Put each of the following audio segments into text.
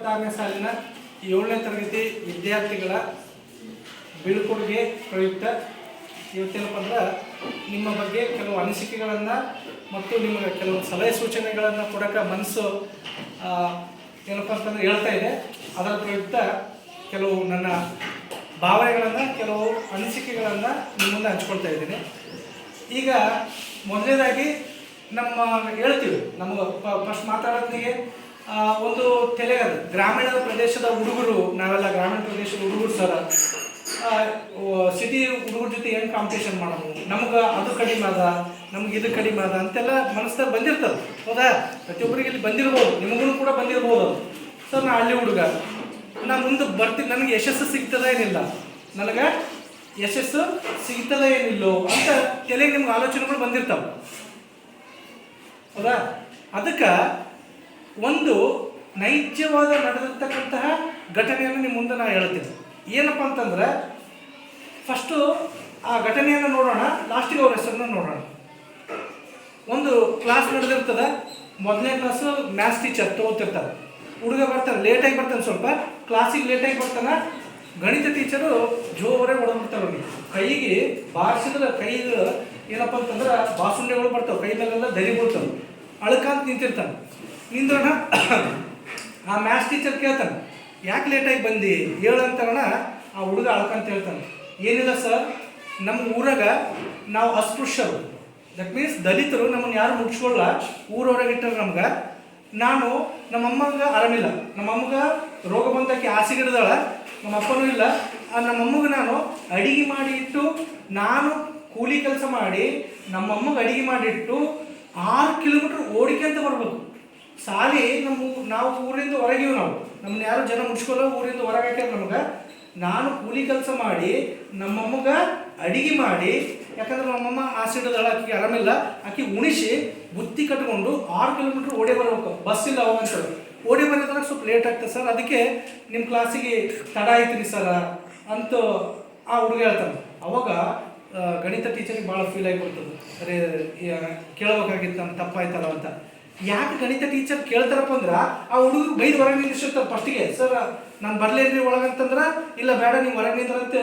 2026ನೇ ಸಾಲಿನ 7ನೇ ತರಗತಿ ವಿದ್ಯಾರ್ಥಿಗಳ ಬೀಳ್ಕೊಡುಗೆ ಪ್ರಯುಕ್ತ ಇವತ್ತೇನಪ್ಪ ಅಂದ್ರೆ ನಿಮ್ಮ ಬಗ್ಗೆ ಕೆಲವು ಅನಿಸಿಕೆಗಳನ್ನು ಮತ್ತು ನಿಮಗೆ ಕೆಲವು ಸಲಹೆ ಸೂಚನೆಗಳನ್ನು ಕೊಡೋಕೆ ಮನಸ್ಸು ಏನಪ್ಪ ಅಂತಂದ್ರೆ ಹೇಳ್ತಾ ಇದೆ. ಅದರ ಪ್ರಯುಕ್ತ ಕೆಲವು ನನ್ನ ಭಾವನೆಗಳನ್ನು, ಕೆಲವು ಅನಿಸಿಕೆಗಳನ್ನು ನಿಮ್ಮ ಮುಂದೆ ಹಂಚ್ಕೊಳ್ತಾ ಇದ್ದೀನಿ. ಈಗ ಮೊದಲನೇದಾಗಿ ಹೇಳ್ತೀವಿ ನಮಗೆ ಫಸ್ಟ್ ಮಾತಾಡೋದಿಗೆ ಒಂದು ತಲೆಗದು ಗ್ರಾಮೀಣ ಪ್ರದೇಶದ ಹುಡುಗರು, ನಾವೆಲ್ಲ ಗ್ರಾಮೀಣ ಪ್ರದೇಶದ ಹುಡುಗರು ಸರ್, ಸಿಟಿ ಹುಡುಗರ ಜೊತೆ ಏನು ಕಾಂಪಿಟೇಷನ್ ಮಾಡೋದು, ನಮ್ಗೆ ಅದು ಕಡಿಮೆ ಅದ, ನಮ್ಗೆ ಇದು ಕಡಿಮೆ ಅದ ಅಂತೆಲ್ಲ ಮನಸ್ಸಾಗ ಬಂದಿರ್ತದೆ. ಹೌದಾ? ಪ್ರತಿಯೊಬ್ಬರಿಗೆ ಇಲ್ಲಿ ಬಂದಿರ್ಬೋದು, ನಿಮಗೂ ಕೂಡ ಬಂದಿರ್ಬೋದು. ಸರ್ ನಾ ಹಳ್ಳಿ ಹುಡುಗ, ನಾನು ಮುಂದೆ ಬರ್ತೀನಿ, ನನಗೆ ಯಶಸ್ಸು ಸಿಗ್ತದ ಏನಿಲ್ಲ, ನನಗೆ ಯಶಸ್ಸು ಸಿಗ್ತದ ಏನಿಲ್ಲೋ ಅಂತ ತಲೆಗೆ ನಿಮ್ಗೆ ಆಲೋಚನೆಗಳು ಬಂದಿರ್ತಾವೆ. ಹೌದಾ? ಅದಕ್ಕೆ ಒಂದು ನೈಜವಾದ ನಡೆದಿರ್ತಕ್ಕಂತಹ ಘಟನೆಯನ್ನು ನಿಮ್ಮ ಮುಂದೆ ನಾನು ಹೇಳ್ತೀನಿ. ಏನಪ್ಪ ಅಂತಂದ್ರೆ ಫಸ್ಟು ಆ ಘಟನೆಯನ್ನು ನೋಡೋಣ, ಲಾಸ್ಟಿಗೆ ಅವ್ರ ಹೆಸರನ್ನು ನೋಡೋಣ. ಒಂದು ಕ್ಲಾಸ್ ನಡೆದಿರ್ತದೆ, ಮೊದಲನೇ ಕ್ಲಾಸು ಮ್ಯಾಥ್ಸ್ ಟೀಚರ್ ತೊಗೋತಿರ್ತಾರೆ. ಹುಡುಗ ಬರ್ತಾನೆ, ಲೇಟಾಗಿ ಬರ್ತಾನೆ, ಸ್ವಲ್ಪ ಕ್ಲಾಸಿಗೆ ಲೇಟಾಗಿ ಬರ್ತಾನೆ. ಗಣಿತ ಟೀಚರು ಜೋರಾಗಿ ಹೊಡೆದ್ಬಿಡ್ತಾರೆ ಅವ್ರಿಗೆ, ಕೈಗೆ ಬಾರಿಸಿದ್ರೆ ಕೈಗೆ ಏನಪ್ಪ ಅಂತಂದ್ರೆ ಬಾಸುಂಡೆಗಳು ಬರ್ತಾವೆ, ಕೈ ಮೇಲೆಲ್ಲ ದರಿ ಬಿಡ್ತಾವೆ. ಅಳ್ಕಂತ ನಿಂತಿರ್ತಾನೆ. ನಿಂದ್ರಣ ಆ ಮ್ಯಾಥ್ಸ್ ಟೀಚರ್ ಕೇಳ್ತಾನೆ, ಯಾಕೆ ಲೇಟಾಗಿ ಬಂದು ಹೇಳಂತಾರಣ. ಆ ಹುಡುಗ ಅಳ್ಕಂತ ಹೇಳ್ತಾನೆ, ಏನಿಲ್ಲ ಸರ್, ನಮ್ಮ ಊರಾಗ ನಾವು ಅಸ್ಪೃಶ್ಯರು, ದಟ್ ಮೀನ್ಸ್ ದಲಿತರು, ನಮ್ಮನ್ನು ಯಾರು ಮುಗಿಸ್ಕೊಳ್ಳ, ಊರೊಳಗೆ ಇಟ್ಟರೆ ನಮ್ಗೆ. ನಾನು ನಮ್ಮಮ್ಮಗೆ ಆರಾಮಿಲ್ಲ, ನಮ್ಮಮ್ಮಗೆ ರೋಗ ಬಂದಕ್ಕೆ ಹಾಸಿಗಿಡ್ದಾಳ, ನಮ್ಮ ಅಪ್ಪನೂ ಇಲ್ಲ. ನಮ್ಮಮ್ಮಗೆ ನಾನು ಅಡಿಗೆ ಮಾಡಿ ಇಟ್ಟು, ನಾನು ಕೂಲಿ ಕೆಲಸ ಮಾಡಿ ನಮ್ಮಮ್ಮಗೆ ಅಡಿಗೆ ಮಾಡಿಟ್ಟು 6 ಕಿಲೋಮೀಟ್ರ್ ಓಡಿಕೆ ಅಂತ ಬರ್ಬೇಕು. ಸಾಲಿ ನಾವು ಊರಿಂದ ಹೊರಗಿವು, ನಮ್ಮನ್ನ ಯಾರು ಜನ ಮುಡ್ಸ್ಕೊಳ್ಳೋ, ಊರಿಂದ ಹೊರಗೆ ಹಾಕ್ಯಾರ ನಮ್ಗೆ. ನಾನು ಕೂಲಿ ಕೆಲಸ ಮಾಡಿ ನಮ್ಮಮ್ಮಗೆ ಅಡಿಗೆ ಮಾಡಿ, ಯಾಕಂದ್ರೆ ನಮ್ಮಮ್ಮ ಆಸಿಡದಳ, ಆಕೆಗೆ ಆರಾಮಿಲ್ಲ, ಆಕೆ ಉಣಿಸಿ ಬುತ್ತಿ ಕಟ್ಕೊಂಡು 6 ಕಿಲೋಮೀಟ್ರ್ ಓಡಿ ಬರ್ಬೇಕು. ಬಸ್ ಇಲ್ಲ ಅವಾಗಂತ, ಓಡಿ ಬರೋದಾಗ ಸ್ವಲ್ಪ ಲೇಟ್ ಆಗ್ತದೆ ಸರ್, ಅದಕ್ಕೆ ನಿಮ್ಮ ಕ್ಲಾಸಿಗೆ ತಡ ಆಯ್ತು ಸರ್ ಅಂತ ಆ ಹುಡುಗ ಹೇಳ್ತಾನೆ. ಅವಾಗ ಗಣಿತ ಟೀಚರಿಗೆ ಭಾಳ ಫೀಲ್ ಆಗಿಬಿಡ್ತದೆ, ಅರೆ ಕೇಳಬೇಕಾಗಿತ್ತು, ನಾನು ತಪ್ಪಾಯ್ತಲ್ಲ ಅಂತ. ಯಾಕೆ ಗಣಿತ ಟೀಚರ್ ಕೇಳ್ತಾರಪ್ಪ ಅಂದ್ರೆ ಆ ಹುಡುಗರು ಬೈದು ಹೊರಗೆ ನಿಲ್ಲಿಸಿರ್ತಾರೆ ಫಸ್ಟಿಗೆ. ಸರ್ ನಾನು ಬರಲೇನ್ರಿ ಒಳಗಂತಂದ್ರೆ, ಇಲ್ಲ ಬೇಡ ನೀವು ಹೊರಗೆ ನಿಂದ್ರಂತ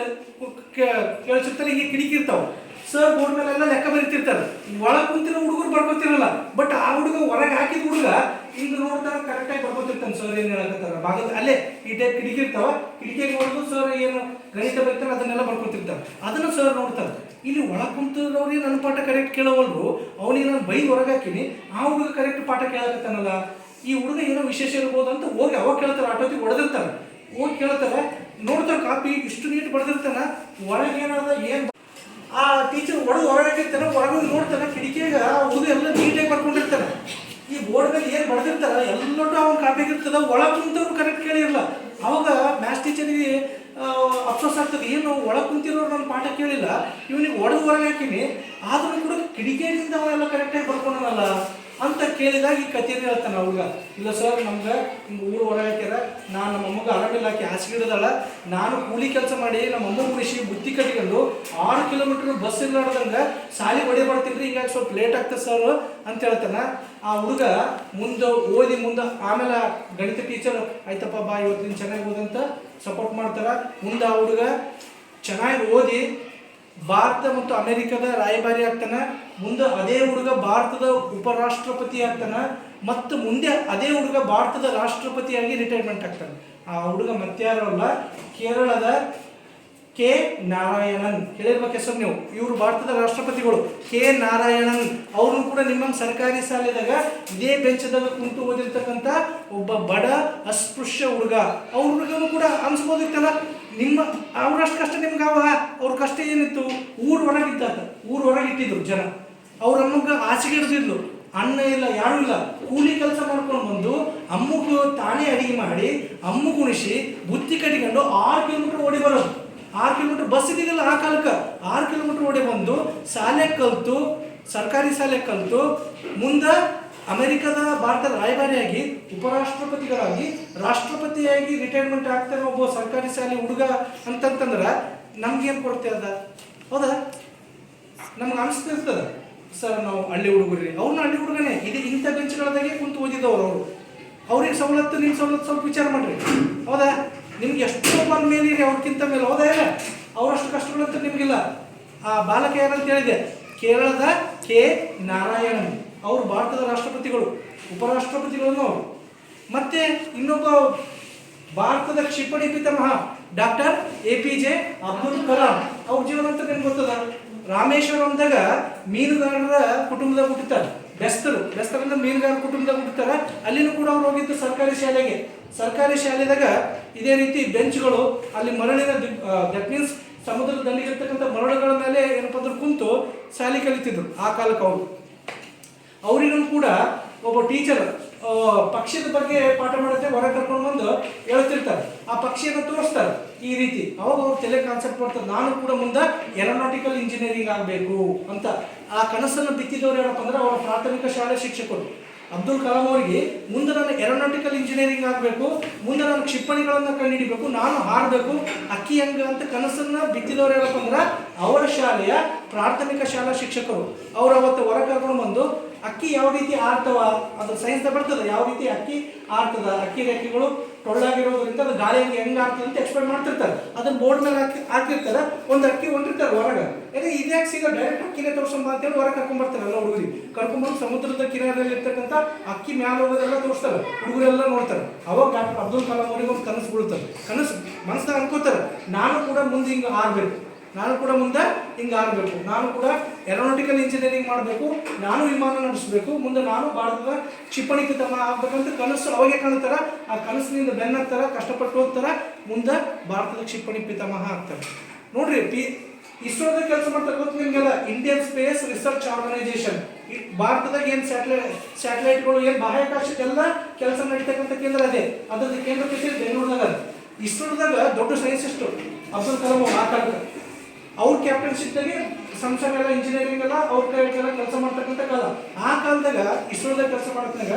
ಕೇಳಿಸಿರ್ತಾರೆ. ಈಗ ಕಿಟಕಿ ಇರ್ತಾವೆ, ಸರ್ ಬೋರ್ಡ್ ಮೇಲೆಲ್ಲ ಲೆಕ್ಕ ಬರೀತಿರ್ತಾರೆ. ಒಳಗೆ ಕುಂತಿರೋ ಹುಡುಗರು ಬರ್ಕೊತಿರಲ್ಲ, ಬಟ್ ಆ ಹುಡುಗ ಹೊರಗೆ ಹಾಕಿದ ಹುಡುಗ ಹಿಂಗೆ ನೋಡ್ತಾರೆ, ಕರೆಕ್ಟಾಗಿ ಬರ್ಕೊತಿರ್ತಾನೆ. ಸರ್ ಏನು ಹೇಳಕತ್ತಾರ ಭಾಗದ ಅಲ್ಲೇ ಈ ಟೈಪ್ ಕಿಟಕಿ ಇರ್ತಾವ, ಕಿಟಕಿಯಾಗಿ ನೋಡಿದ್ರು ಸರ್ ಏನು ಗಣಿತ ಬರ್ತಾರೆ ಅದನ್ನೆಲ್ಲ ಬರ್ಕೊತಿರ್ತಾರೆ. ಅದನ್ನು ಸರ್ ನೋಡ್ತಾರೆ. ಇಲ್ಲಿ ಒಳಗೆ ಕುಂತಿರೋರಿಗೆ ನನ್ನ ಪಾಠ ಕರೆಕ್ಟ್ ಕೇಳೋವಲ್ರು, ಅವನಿಗೆ ನಾನು ಬೈದು ಹೊರಗೆ ಹಾಕಿನಿ, ಆ ಹುಡುಗ ಕರೆಕ್ಟ್ ಪಾಠ ಕೇಳಕತ್ತಾನಲ್ಲ, ಈ ಹುಡುಗ ಏನೋ ವಿಶೇಷ ಇರ್ಬೋದು ಅಂತ ಹೋಗಿ ಅವಾಗ ಕೇಳ್ತಾರೆ. ಆಟೋತಿ ಹೊಡೆದಿರ್ತಾರೆ, ಹೋಗಿ ಕೇಳ್ತಾರೆ, ನೋಡ್ತಾರೆ ಕಾಪಿ ಇಷ್ಟು ನೀಟ್ ಬರೆದಿರ್ತಾನೆ, ಒಳಗೇನಾದ ಏನು ಆ ಟೀಚರ್ ಹೊರಗಿರ್ತಾನೆ, ಹೊರಗೆ ನೋಡ್ತಾನೆ ಕಿಟಕಿಯಾಗ ಆ ಹುಡುಗ ಎಲ್ಲ ನೀಟಾಗಿ ಬರ್ಕೊಂಡಿರ್ತಾನೆ. ಈ ಬೋರ್ಡ್ ಮೇಲೆ ಏನು ಬರೆದಿರ್ತಾರ ಎಲ್ಲರೂ ಅವನ ಕಾಪಿಗಿರ್ತದೆ, ಒಳಗೆ ಕುಂತವ್ರು ಕರೆಕ್ಟ್ ಕೇಳಿರಲ್ಲ. ಅವಾಗ ಮ್ಯಾಥ್ಸ್ ಟೀಚರಿಗೆ ಅಫ್ಸೋಸ್ ಆಗ್ತದೆ, ಏನು ಒಳಗೆ ಕುಂತಿರೋರು ನನ್ನ ಪಾಠ ಕೇಳಿಲ್ಲ, ಇವನಿಗೆ ಹೊಡೆದು ಹೊರಗೆ ಹಾಕಿನಿ, ಆದರೂ ಕೂಡ ಕಿಟಕಿಯಿಂದ ಅವೆಲ್ಲ ಕರೆಕ್ಟಾಗಿ ಬರ್ಕೊಂಡನಲ್ಲ ಅಂತ ಕೇಳಿದಾಗ ಈ ಕಥೆಯನ್ನು ಹೇಳ್ತಾನೆ ಹುಡುಗ. ಇಲ್ಲ ಸರ್, ನಮ್ಗೆ ಹಿಂಗೆ ಊರು ಹೊರಗೆ ಹಾಕ್ಯಾರ, ನಾನು ನಮ್ಮಮ್ಮಗೆ ಆರಾಮಿಲ್ಲ, ಆಕೆ ಹಾಸಿಗಿಡದಳ, ನಾನು ಕೂಲಿ ಕೆಲಸ ಮಾಡಿ ನಮ್ಮಮ್ಮ ಉಳಿಸಿ ಬುತ್ತಿ ಕಟ್ಕೊಂಡು 6 ಕಿಲೋಮೀಟ್ರ್ ಬಸ್ ಇಲ್ಲಾಡ್ದಂಗೆ ಸಾಲಿ ಹೊಡೆ ಬರ್ತೀನಿ, ಹಿಂಗಾಗಿ ಸ್ವಲ್ಪ ಲೇಟ್ ಆಗ್ತದೆ ಸರ್ ಅಂತ ಹೇಳ್ತಾನೆ. ಆ ಹುಡುಗ ಮುಂದೆ ಓದಿ ಆಮೇಲೆ ಗಣಿತ ಟೀಚರ್ ಆಯ್ತಪ್ಪ ಬಾ ಇವತ್ತಿನ ಚೆನ್ನಾಗಿ ಓದಂತ ಸಪೋರ್ಟ್ ಮಾಡ್ತಾರೆ. ಮುಂದೆ ಆ ಹುಡುಗ ಚೆನ್ನಾಗಿ ಓದಿ ಭಾರತ ಮತ್ತು ಅಮೆರಿಕದ ರಾಯಭಾರಿ ಆಗ್ತಾನೆ. ಮುಂದೆ ಅದೇ ಹುಡುಗ ಭಾರತದ ಉಪರಾಷ್ಟ್ರಪತಿ ಆಗ್ತಾನೆ, ಮತ್ತು ಮುಂದೆ ಅದೇ ಹುಡುಗ ಭಾರತದ ರಾಷ್ಟ್ರಪತಿಯಾಗಿ ರಿಟೈರ್ಮೆಂಟ್ ಆಗ್ತಾನೆ. ಆ ಹುಡುಗ ಮತ್ತಾರಲ್ಲ, ಕೇರಳದ ಕೆ ನಾರಾಯಣನ್, ಹೇಳಿರ್ಬೇಕು ಹೆಸರು ನೀವು. ಇವರು ಭಾರತದ ರಾಷ್ಟ್ರಪತಿಗಳು ಕೆ ನಾರಾಯಣನ್. ಅವರು ಕೂಡ ನಿಮ್ಮ ಸರ್ಕಾರಿ ಶಾಲೆದಾಗ ಇದೇ ಬೆಂಚದಾಗ ಕುಂತು ಓದಿರ್ತಕ್ಕಂಥ ಒಬ್ಬ ಬಡ ಅಸ್ಪೃಶ್ಯ ಹುಡುಗ. ಅವ್ರ ಹುಡುಗನು ಕೂಡ ಅನ್ಸ್ಬೋದಿತ್ತಲ್ಲ, ಅವ್ರಷ್ಟು ಕಷ್ಟ ನಿಮ್ಗೆ ಅವ್ರ ಕಷ್ಟ ಏನಿತ್ತು, ಊರು ಹೊರಗಿಟ್ಟಿದ್ರು ಜನ. ಅವ್ರ ಅಮ್ಮಗೆ ಹಾಸಿಗೆ ಹಿಡಿದಿದ್ಲು, ಅನ್ನ ಇಲ್ಲ, ಯಾರೂ ಇಲ್ಲ, ಕೂಲಿ ಕೆಲಸ ಮಾಡ್ಕೊಂಡು ಬಂದು ಅಮ್ಮಗೂ ತಾನೇ ಅಡಿಗೆ ಮಾಡಿ ಅಮ್ಮು ಕುಣಿಸಿ ಬುತ್ತಿ ಕಟ್ಕೊಂಡು 6 ಕಿಲೋಮೀಟ್ರ್ ಓಡಿ ಬರೋದು. 6 ಕಿಲೋಮೀಟ್ರ್ ಬಸ್ ಇದ್ದಿದ್ದಿಲ್ಲ ಆ ಕಾಲಕ್ಕೆ. 6 ಕಿಲೋಮೀಟ್ರ್ ಓಡಿ ಬಂದು ಶಾಲೆ ಕಲಿತು, ಸರ್ಕಾರಿ ಶಾಲೆ ಕಲಿತು, ಮುಂದೆ ಅಮೆರಿಕದ ಭಾರತದ ರಾಯಭಾರಿಯಾಗಿ ಉಪರಾಷ್ಟ್ರಪತಿಗಳಾಗಿ ರಾಷ್ಟ್ರಪತಿಯಾಗಿ ರಿಟೈರ್ಮೆಂಟ್ ಆಗ್ತಾನೆ ಒಬ್ಬ ಸರ್ಕಾರಿ ಶಾಲೆ ಹುಡುಗ ಅಂತಂತಂದ್ರೆ ನಮ್ಗೇನು ಕೊಡ್ತೇ ಅದ? ಹೌದಾ? ನಮ್ಗೆ ಅನಿಸ್ತಿರ್ತದೆ ಸರ್ ನಾವು ಹಳ್ಳಿ ಹುಡುಗರಿ, ಅವ್ರನ್ನ ಹಳ್ಳಿ ಹುಡುಗನೇ, ಇದು ಇಂಥ ಬೆಂಚ್ಗಳದಾಗೆ ಕುಂತು ಓದಿದವರು ಅವರು. ಅವ್ರಿಗೆ ಸವಲತ್ತು ನಿಮ್ಮ ಸವಲತ್ತು ಸ್ವಲ್ಪ ವಿಚಾರ ಮಾಡಿರಿ. ಹೌದಾ? ನಿಮ್ಗೆ ಎಷ್ಟೋ ಬಂದ ಮೇಲಿರಿ ಅವ್ರಿಗಿಂತ ಮೇಲೆ. ಹೌದಾ ಇಲ್ಲ? ಅವರಷ್ಟು ಕಷ್ಟಗಳಂತೂ ನಿಮಗಿಲ್ಲ. ಆ ಬಾಲಕ ಯಾರಂತ ಹೇಳಿದೆ, ಕೇರಳದ ಕೆ ನಾರಾಯಣನ್. ಅವರು ಭಾರತದ ರಾಷ್ಟ್ರಪತಿಗಳು, ಉಪರಾಷ್ಟ್ರಪತಿಗಳನ್ನು ಅವರು. ಮತ್ತೆ ಇನ್ನೊಬ್ಬ ಭಾರತದ ಕ್ಷಿಪಣಿ ಪಿತಾಮಹ ಡಾಕ್ಟರ್ APJ ಅಬ್ದುಲ್ ಕಲಾಂ. ಅವ್ರ ಜೀವನ ಅಂತ ನಿಮ್ಗೆ ಗೊತ್ತದ. ರಾಮೇಶ್ವರಂದಾಗ ಮೀನುಗಾರರ ಕುಟುಂಬದಾಗ ಹುಟ್ಟುತ್ತಾರೆ. ಬೆಸ್ತರಿಂದ ಮೀನುಗಾರರ ಕುಟುಂಬದಾಗ ಹುಟ್ಟುತ್ತಾರೆ. ಅಲ್ಲಿನೂ ಕೂಡ ಅವ್ರು ಹೋಗಿದ್ದು ಸರ್ಕಾರಿ ಶಾಲೆಗೆ. ಸರ್ಕಾರಿ ಶಾಲೆದಾಗ ಇದೇ ರೀತಿ ಬೆಂಚ್ಗಳು, ಅಲ್ಲಿ ಮರಳಿನ ದಟ್ ಮೀನ್ಸ್ ಸಮುದ್ರದ ದಂಡಿಗಿರ್ತಕ್ಕಂಥ ಮರಳುಗಳ ಮೇಲೆ ಏನಪ್ಪ ಅಂದ್ರೆ ಕುಂತು ಶಾಲೆ ಕಲಿತಿದ್ರು ಆ ಕಾಲಕ್ಕೆ. ಅವರಿಗೂ ಕೂಡ ಒಬ್ಬ ಟೀಚರ್ ಪಕ್ಷಿದ ಬಗ್ಗೆ ಪಾಠ ಮಾಡುತ್ತೆ, ಹೊರ ಕರ್ಕೊಂಡು ಬಂದು ಹೇಳ್ತಿರ್ತಾರೆ. ಆ ಪಕ್ಷಿಯನ್ನು ತೋರಿಸ್ತಾರೆ ಈ ರೀತಿ. ಅವಾಗ ಅವ್ರು ತಲೆ ಕಾನ್ಸೆಪ್ಟ್ ಮಾಡ್ತಾರೆ, ನಾನು ಕೂಡ ಮುಂದೆ ಏರೋನಾಟಿಕಲ್ ಇಂಜಿನಿಯರಿಂಗ್ ಆಗಬೇಕು ಅಂತ. ಆ ಕನಸನ್ನು ಬಿತ್ತಿದವರು ಏನಪ್ಪ ಅಂದ್ರೆ ಅವರ ಪ್ರಾಥಮಿಕ ಶಾಲೆ ಶಿಕ್ಷಕರು. ಅಬ್ದುಲ್ ಕಲಾಂ ಅವರಿಗೆ ಮುಂದೆ ನಾನು ಏರೋನಾಟಿಕಲ್ ಇಂಜಿನಿಯರಿಂಗ್ ಆಗಬೇಕು, ಮುಂದೆ ನಾನು ಕ್ಷಿಪಣಿಗಳನ್ನು ಕಂಡುಹಿಡಿಬೇಕು, ನಾನು ಹಾರಬೇಕು, ಅಕ್ಕಿ ಹಂಗ ಅಂತ ಕನಸನ್ನು ಬಿತ್ತಿದವರು ಏನಪ್ಪ ಅಂದ್ರೆ ಅವರ ಶಾಲೆಯ ಪ್ರಾಥಮಿಕ ಶಾಲಾ ಶಿಕ್ಷಕರು. ಅವ್ರು ಅವತ್ತು ಹೊರ ಕರ್ಕೊಂಡು ಬಂದು ಅಕ್ಕಿ ಯಾವ ರೀತಿ ಆಡ್ತವ, ಅದು ಸೈನ್ಸ್ ಬರ್ತದೆ, ಯಾವ ರೀತಿ ಅಕ್ಕಿ ಆಡ್ತದ, ಅಕ್ಕಿ ರೆಕ್ಕೆಗಳು ಟೊಳ್ಳಾಗಿರೋದ್ರಿಂದ ಅದು ಗಾಳಿ ಹೆಂಗೆ ಆಗ್ತದೆ ಅಂತ ಎಕ್ಸ್ಪ್ಲೇನ್ ಮಾಡ್ತಿರ್ತಾರೆ. ಅದನ್ನ ಬೋರ್ಡ್ ಮೇಲೆ ಹಾಕಿರ್ತಾರೆ. ಒಂದು ಅಕ್ಕಿ ಹೊಂಟಿರ್ತಾರೆ ಹೊರಗೆ. ಇದ್ಯಾಕೆ ಸೀದಾ ಡೈರೆಕ್ಟ್ ಅಕ್ಕಿನೇ ತೋರ್ಸಂಬ ಅಂತೇಳಿ ಹೊರಗೆ ಕರ್ಕೊಂಡ್ಬರ್ತಾರೆ ಎಲ್ಲ ಹುಡುಗರಿಗೆ. ಕರ್ಕೊಂಡ್ಬಂದು ಸಮುದ್ರದ ಕಿನಾರಲ್ಲಿ ಇರ್ತಕ್ಕಂಥ ಅಕ್ಕಿ ಮ್ಯಾಲ ಹೋಗೋದೆಲ್ಲ ತೋರಿಸ್ತಾರೆ. ಹುಡುಗರೆಲ್ಲ ನೋಡ್ತಾರೆ. ಅವಾಗ ಡಾಕ್ಟರ್ ಅಬ್ದುಲ್ ಕಲಾಂ ಅವರಿಗೆ ಒಂದು ಕನಸು ಬೀಳ್ತಾರೆ. ಕನಸು ಮನಸ್ಸಿನಾಗ ಅನ್ಕೋತಾರೆ, ನಾನು ಕೂಡ ಮುಂದೆ ಹಿಂಗೆ ಆಡಬೇಕು, ನಾನು ಕೂಡ ಮುಂದೆ ಹಿಂಗೆ ಆಗಬೇಕು, ನಾನು ಕೂಡ ಏರೋನಾಟಿಕಲ್ ಇಂಜಿನಿಯರಿಂಗ್ ಮಾಡಬೇಕು, ನಾನು ವಿಮಾನ ನಡೆಸಬೇಕು, ಮುಂದೆ ನಾನು ಭಾರತದ ಕ್ಷಿಪಣಿ ಪಿತಾಮಹ ಆಗ್ಬೇಕಂತ ಕನಸು ಅವಾಗೆ ಕಾಣ್ತಾರ. ಆ ಕನಸಿನಿಂದ ಬೆನ್ನತ್ತರ, ಕಷ್ಟಪಟ್ಟು ಹೋಗ್ತಾರ, ಮುಂದೆ ಭಾರತದ ಕ್ಷಿಪಣಿ ಪಿತಾಮಹ ಆಗ್ತಾರೆ. ನೋಡ್ರಿ, ಇಸ್ರೋದಾಗ ಕೆಲಸ ಮಾಡ್ತಾರೆ ಗೊತ್ತು ನಿಮಗೆಲ್ಲ, ಇಂಡಿಯನ್ ಸ್ಪೇಸ್ ರಿಸರ್ಚ್ ಆರ್ಗನೈಸೇಷನ್. ಭಾರತದಾಗ ಏನು ಸ್ಯಾಟಲೈಟ್ಗಳು ಏನು ಬಾಹ್ಯಾಕಾಶಕ್ಕೆಲ್ಲ ಕೆಲಸ ನಡೀತಕ್ಕಂಥ ಕೇಂದ್ರ ಅದೇ. ಅದ್ರದ್ದು ಕೇಂದ್ರ ಕಚೇರಿ ಬೆಂಗಳೂರಿನಾಗ. ಇಸ್ರೋದಾಗ ದೊಡ್ಡ ಸೈನ್ಸಿಸ್ಟು ಅಬ್ದುಲ್ ಕಲಾಂ ಆ ಕಾಲಕ್ಕೆ. ಅವ್ರ ಕ್ಯಾಪ್ಟನ್ಶಿಪ್ದಾಗೆ ಸಂಸ್ಥೆಗಳ ಇಂಜಿನಿಯರಿಂಗ್ ಎಲ್ಲ ಅವ್ರ ಕೈಗೆಲ್ಲ ಕೆಲಸ ಮಾಡ್ತಕ್ಕಂಥ ಕಾಲ. ಆ ಕಾಲದಾಗ ಇಸ್ರೋದಾಗ ಕೆಲಸ ಮಾಡ್ತಾಗ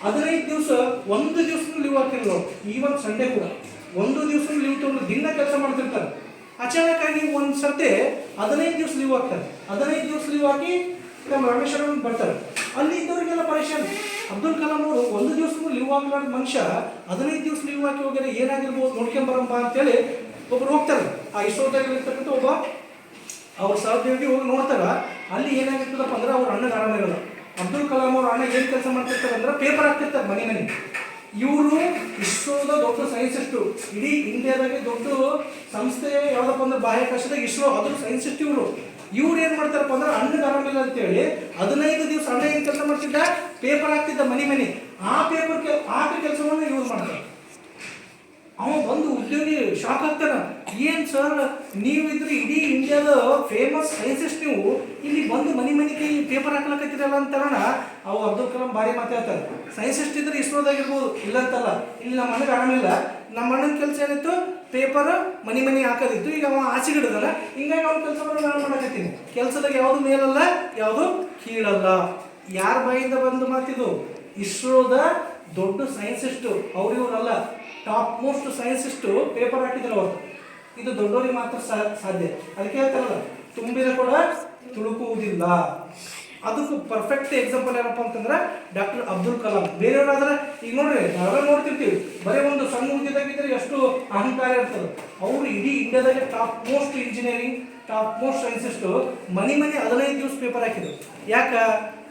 15 ದಿವಸ, ಒಂದು ದಿವಸ ಲೀವ್ ಆಗ್ತಿರಲ್ಲ. ಈವನ್ ಸಂಡೇ ಕೂಡ ಒಂದು ದಿವಸ ಲೀವ್ ತಗೊಂಡು ದಿನ ಕೆಲಸ ಮಾಡ್ತಿರ್ತಾರೆ. ಅಚಾನಕ್ಕಾಗಿ ಒಂದು ಸರ್ತಿ 15 ದಿವಸ ಲೀವ್ ಆಗ್ತಾರೆ. 15 ದಿವಸ ಲೀವ್ ಹಾಕಿ ನಮ್ಮ ರಾಮೇಶ್ವರಂ ಬರ್ತಾರೆ. ಅಲ್ಲಿ ಇದ್ದವರಿಗೆಲ್ಲ ಪರೇಶಾನ್. ಅಬ್ದುಲ್ ಕಲಾಂ ಅವರು ಒಂದು ದಿವಸ ಲೀವ್ ಆಗಲಾರ್ದ ಮನುಷ್ಯ 15 ದಿವಸ ಲೀವ್ ಹಾಕಿ ಹೋಗ್ಯಾರ, ಏನಾಗಿರ್ಬೋದು ನೋಡ್ಕೊಂಬರಂಬ ಅಂತೇಳಿ ಒಬ್ರು ಹೋಗ್ತಾರೆ. ಆ ಇಸ್ರೋದಾಗಿರ್ತಕ್ಕಂಥ ಒಬ್ಬ ಅವ್ರ ಸಹೋದ್ಯೋಗಿ ಹೋಗಿ ನೋಡ್ತಾರ. ಅಲ್ಲಿ ಏನಾಗಿರ್ತದಪ್ಪ ಅಂದ್ರೆ ಅವ್ರ ಅಣ್ಣಗೆ ಆರಾಮಿರೋಲ್ಲ. ಅಬ್ದುಲ್ ಕಲಾಂ ಅವ್ರ ಅಣ್ಣ ಏನು ಕೆಲಸ ಮಾಡ್ತಿರ್ತಾರೆ ಅಂದ್ರೆ ಪೇಪರ್ ಹಾಕ್ತಿರ್ತಾರೆ ಮನೆ. ಇವರು ಇಸ್ರೋದ ದೊಡ್ಡ ಸೈನ್ಸಿಸ್ಟು. ಇಡೀ ಇಂಡಿಯಾದಾಗೆ ದೊಡ್ಡ ಸಂಸ್ಥೆ ಯಾವುದಪ್ಪ ಅಂದ್ರೆ ಬಾಹ್ಯಾಕಾಶದಾಗ ಇಸ್ರೋ, ಅದ್ರ ಸೈನ್ಸಿಸ್ಟ್ ಇವರು. ಇವ್ರು ಏನು ಮಾಡ್ತಾರಪ್ಪ ಅಂದ್ರೆ ಅಣ್ಣಗೆ ಆರಾಮಿಲ್ಲ ಅಂತೇಳಿ 15 ದಿವಸ ಅಣ್ಣ ಏನು ಕೆಲಸ ಮಾಡ್ತಿದ್ದ, ಪೇಪರ್ ಹಾಕ್ತಿದ್ದ ಮನೆ. ಆ ಪೇಪರ್ ಹಾಕಿ ಕೆಲಸವನ್ನು ಇವ್ರು ಮಾಡ್ತಾರೆ. ಅವ ಬಂದು ಉದ್ಯೋಗಿ ಶಾಕ್ ಆಗ್ತಾನ. ಏನು ಸರ್, ನೀವಿದ್ರೆ ಇಡೀ ಇಂಡಿಯಾದ ಫೇಮಸ್ ಸೈನ್ಸಿಸ್ಟ್, ನೀವು ಇಲ್ಲಿ ಬಂದು ಮನೆಗೆ ಪೇಪರ್ ಹಾಕ್ಲಕತ್ತಿರಲ್ಲ ಅಂತಾರಣ. ಅವು ಅಬ್ದುಲ್ ಕಲಾಂ ಭಾರಿ ಮಾತಾಡ್ತಾರೆ. ಸೈನ್ಸಿಸ್ಟ್ ಇದ್ರೆ ಇಸ್ರೋದಾಗಿರ್ಬೋದು, ಇಲ್ಲಂತಲ್ಲ. ಇಲ್ಲಿ ನಮ್ಮ ಅಣ್ಣಗೆ ಆರಾಮಿಲ್ಲ, ನಮ್ಮ ಅಣ್ಣನ ಕೆಲಸ ಏನಿತ್ತು, ಪೇಪರ್ ಮನೆ ಹಾಕೋದಿತ್ತು. ಈಗ ಅವ ಆಚೆಗಿಡದಲ್ಲ, ಹಿಂಗಾಗಿ ಅವ್ನ ಕೆಲಸವನ್ನು ನಾನು ಮಾಡಕತ್ತೀನಿ. ಕೆಲಸದಾಗ ಯಾವುದು ಮೇಲಲ್ಲ, ಯಾವುದು ಕೀಳಲ್ಲ. ಯಾರ ಬಾಯಿಂದ ಬಂದು ಮಾತಿದು? ಇಸ್ರೋದ ದೊಡ್ಡ ಸೈನ್ಸಿಸ್ಟು, ಅವ್ರಿವ್ರಲ್ಲ, ಟಾಪ್ ಮೋಸ್ಟ್ ಸೈನ್ಸಿಸ್ಟು ಪೇಪರ್ ಹಾಕಿದ್ರು ಅವರು. ಇದು ದೊಡ್ಡವರಿಗೆ ಮಾತ್ರ ಸಾಧ್ಯ. ಅದಕ್ಕೆ ಹೇಳ್ತಾರಲ್ಲ, ತುಂಬಿದ ಕೂಡ ತುಳುಕುವುದಿಲ್ಲ. ಅದಕ್ಕೂ ಪರ್ಫೆಕ್ಟ್ ಎಕ್ಸಾಂಪಲ್ ಏನಪ್ಪ ಅಂತಂದ್ರೆ ಡಾಕ್ಟರ್ ಅಬ್ದುಲ್ ಕಲಾಂ. ಬೇರೆಯವರಾದ್ರೆ ಈಗ ನೋಡ್ರಿ, ನಾವೆಲ್ಲ ನೋಡ್ತಿರ್ತೀವಿ, ಬರೀ ಒಂದು ಸಣ್ಣ ಹುದ್ದೆದಾಗಿದ್ದರೆ ಎಷ್ಟು ಅಹಂಕಾರ ಇರ್ತದೆ. ಅವರು ಇಡೀ ಇಂಡಿಯಾದಾಗೆ top most engineering, top most scientist ಮನೆ 15 ದಿವಸ ಪೇಪರ್ ಹಾಕಿದ್ರು. ಯಾಕೆ?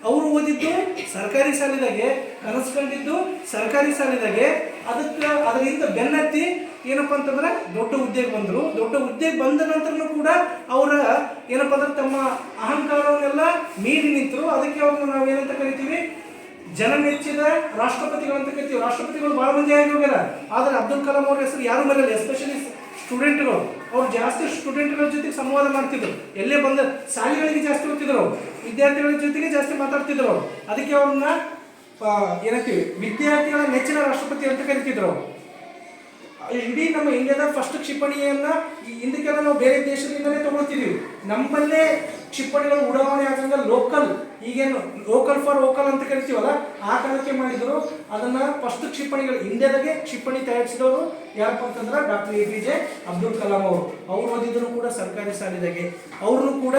ಅವರು ಓದಿದ್ದು ಸರ್ಕಾರಿ ಶಾಲೆದಾಗೆ, ಕನಸು ಕಂಡಿದ್ದು ಸರ್ಕಾರಿ ಶಾಲೆದಾಗೆ. ಅದರಿಂದ ಬೆನ್ನತ್ತಿ ಏನಪ್ಪ ಅಂತಂದ್ರೆ ದೊಡ್ಡ ಹುದ್ದೆಗೆ ಬಂದರು. ದೊಡ್ಡ ಹುದ್ದೆಗೆ ಬಂದ ನಂತರನೂ ಕೂಡ ಅವರ ಏನಪ್ಪ ಅಂದ್ರೆ ತಮ್ಮ ಅಹಂಕಾರವನ್ನೆಲ್ಲ ಮೀರಿ ನಿಂತರು. ಅದಕ್ಕೆ ಅವ್ರನ್ನ ನಾವು ಏನಂತ ಕರಿತೀವಿ? ಜನಮೆಚ್ಚಿದ ರಾಷ್ಟ್ರಪತಿಗಳಂತ ಕರಿತೀವಿ. ರಾಷ್ಟ್ರಪತಿಗಳು ಭಾಳ ಮಂದಿ ಆಗಿ ಹೋಗ್ಯಾರ, ಆದರೆ ಅಬ್ದುಲ್ ಕಲಾಂ ಅವ್ರ ಹೆಸರು ಯಾರು ಬರಲ್ಲ. ಎಸ್ಪೆಷಲಿ ಸ್ಟೂಡೆಂಟ್ಗಳು, ಅವ್ರು ಜಾಸ್ತಿ ಸ್ಟೂಡೆಂಟ್ಗಳ ಜೊತೆಗೆ ಸಂವಾದ ಮಾಡ್ತಿದ್ರು. ಎಲ್ಲೇ ಬಂದ ಶಾಲೆಗಳಿಗೆ ಜಾಸ್ತಿ ಹೋಗ್ತಿದ್ರು, ಅವರು ವಿದ್ಯಾರ್ಥಿಗಳ ಜೊತೆಗೆ ಜಾಸ್ತಿ ಮಾತಾಡ್ತಿದ್ರು ಅವರು. ಅದಕ್ಕೆ ಅವ್ರನ್ನ ಏನಂತೀವಿ, ವಿದ್ಯಾರ್ಥಿಗಳ ನೆಚ್ಚಿನ ರಾಷ್ಟ್ರಪತಿ ಅಂತ ಕರಿತಿದ್ರು. ಇಡೀ ನಮ್ಮ ಇಂಡಿಯಾದ ಫಸ್ಟ್ ಕ್ಷಿಪಣಿಯನ್ನು ಹಿಂದಕ್ಕೆಲ್ಲ ನಾವು ಬೇರೆ ದೇಶದಿಂದಲೇ ತಗೊಳ್ತಿದ್ದೀವಿ. ನಮ್ಮಲ್ಲೇ ಕ್ಷಿಪಣಿಗಳು ಉಡಾವಣೆ ಆಗಂಗ ಲೋಕಲ್, ಈಗೇನು ಲೋಕಲ್ ಫಾರ್ ವೋಕಲ್ ಅಂತ ಕರಿತೀವಲ್ಲ, ಆ ಕಾಲಕ್ಕೆ ಮಾಡಿದ್ರು. ಅದನ್ನು ಫಸ್ಟ್ ಕ್ಷಿಪಣಿಗಳು ಇಂಡಿಯಾದಾಗೆ ಕ್ಷಿಪಣಿ ತಯಾರಿಸಿದವರು ಯಾರಪ್ಪ ಅಂತಂದ್ರೆ ಡಾಕ್ಟರ್ APJ ಅಬ್ದುಲ್ ಕಲಾಂ ಅವರು. ಅವ್ರು ಓದಿದ್ರು ಕೂಡ ಸರ್ಕಾರಿ ಶಾಲೆದಾಗೆ. ಅವ್ರನ್ನೂ ಕೂಡ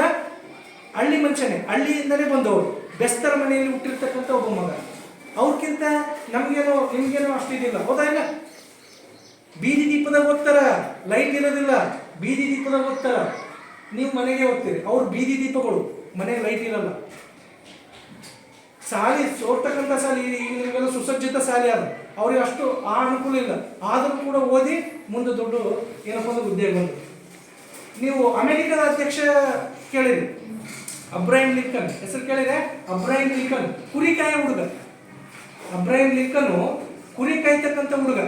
ಹಳ್ಳಿ ಮನುಷ್ಯನೇ, ಹಳ್ಳಿಯಿಂದಲೇ ಬಂದವರು. ಬೆಸ್ತರ ಮನೆಯಲ್ಲಿ ಹುಟ್ಟಿರ್ತಕ್ಕಂಥ ಒಬ್ಬ ಮಗ. ಅವ್ರಕ್ಕಿಂತ ನಿಮ್ಗೇನೋ ಅಷ್ಟಿದಿಲ್ಲ, ಹೌದಾ ಇಲ್ಲ? ಬೀದಿ ದೀಪದಾಗ ಓದ್ತಾರ, ಲೈಟ್ ಇರೋದಿಲ್ಲ, ಬೀದಿ ದೀಪದಾಗ ಓದ್ತಾರ. ನೀವು ಮನೆಗೆ ಓದ್ತೀರಿ, ಅವ್ರು ಬೀದಿ ದೀಪಗಳು, ಮನೆಗೆ ಲೈಟ್ ಇರಲ್ಲ. ಶಾಲೆ ಓದ್ತಕ್ಕಂಥ ಶಾಲೆ ಈಗೆಲ್ಲ ಸುಸಜ್ಜಿತ ಶಾಲೆ ಅದು, ಅವ್ರಿಗೆ ಅಷ್ಟು ಆ ಅನುಕೂಲ ಇಲ್ಲ. ಆದರೂ ಕೂಡ ಓದಿ ಮುಂದೆ ದೊಡ್ಡ ಏನಪ್ಪ ಅಂದ್ರೆ ಉದ್ಯೋಗ ಬಂತು. ನೀವು ಅಮೆರಿಕದ ಅಧ್ಯಕ್ಷ ಕೇಳಿರಿ, ಅಬ್ರಹಂ ಲಿಂಕನ್ ಹೆಸರು ಕೇಳಿದ್ರೆ? ಅಬ್ರಹಂ ಲಿಂಕನ್ ಕುರಿಕಾಯ ಹುಡುಗ. ಅಬ್ರಹಂ ಲಿಂಕನ್ ಕುರಿ ಕಾಯ್ತಕ್ಕಂಥ ಹುಡುಗ,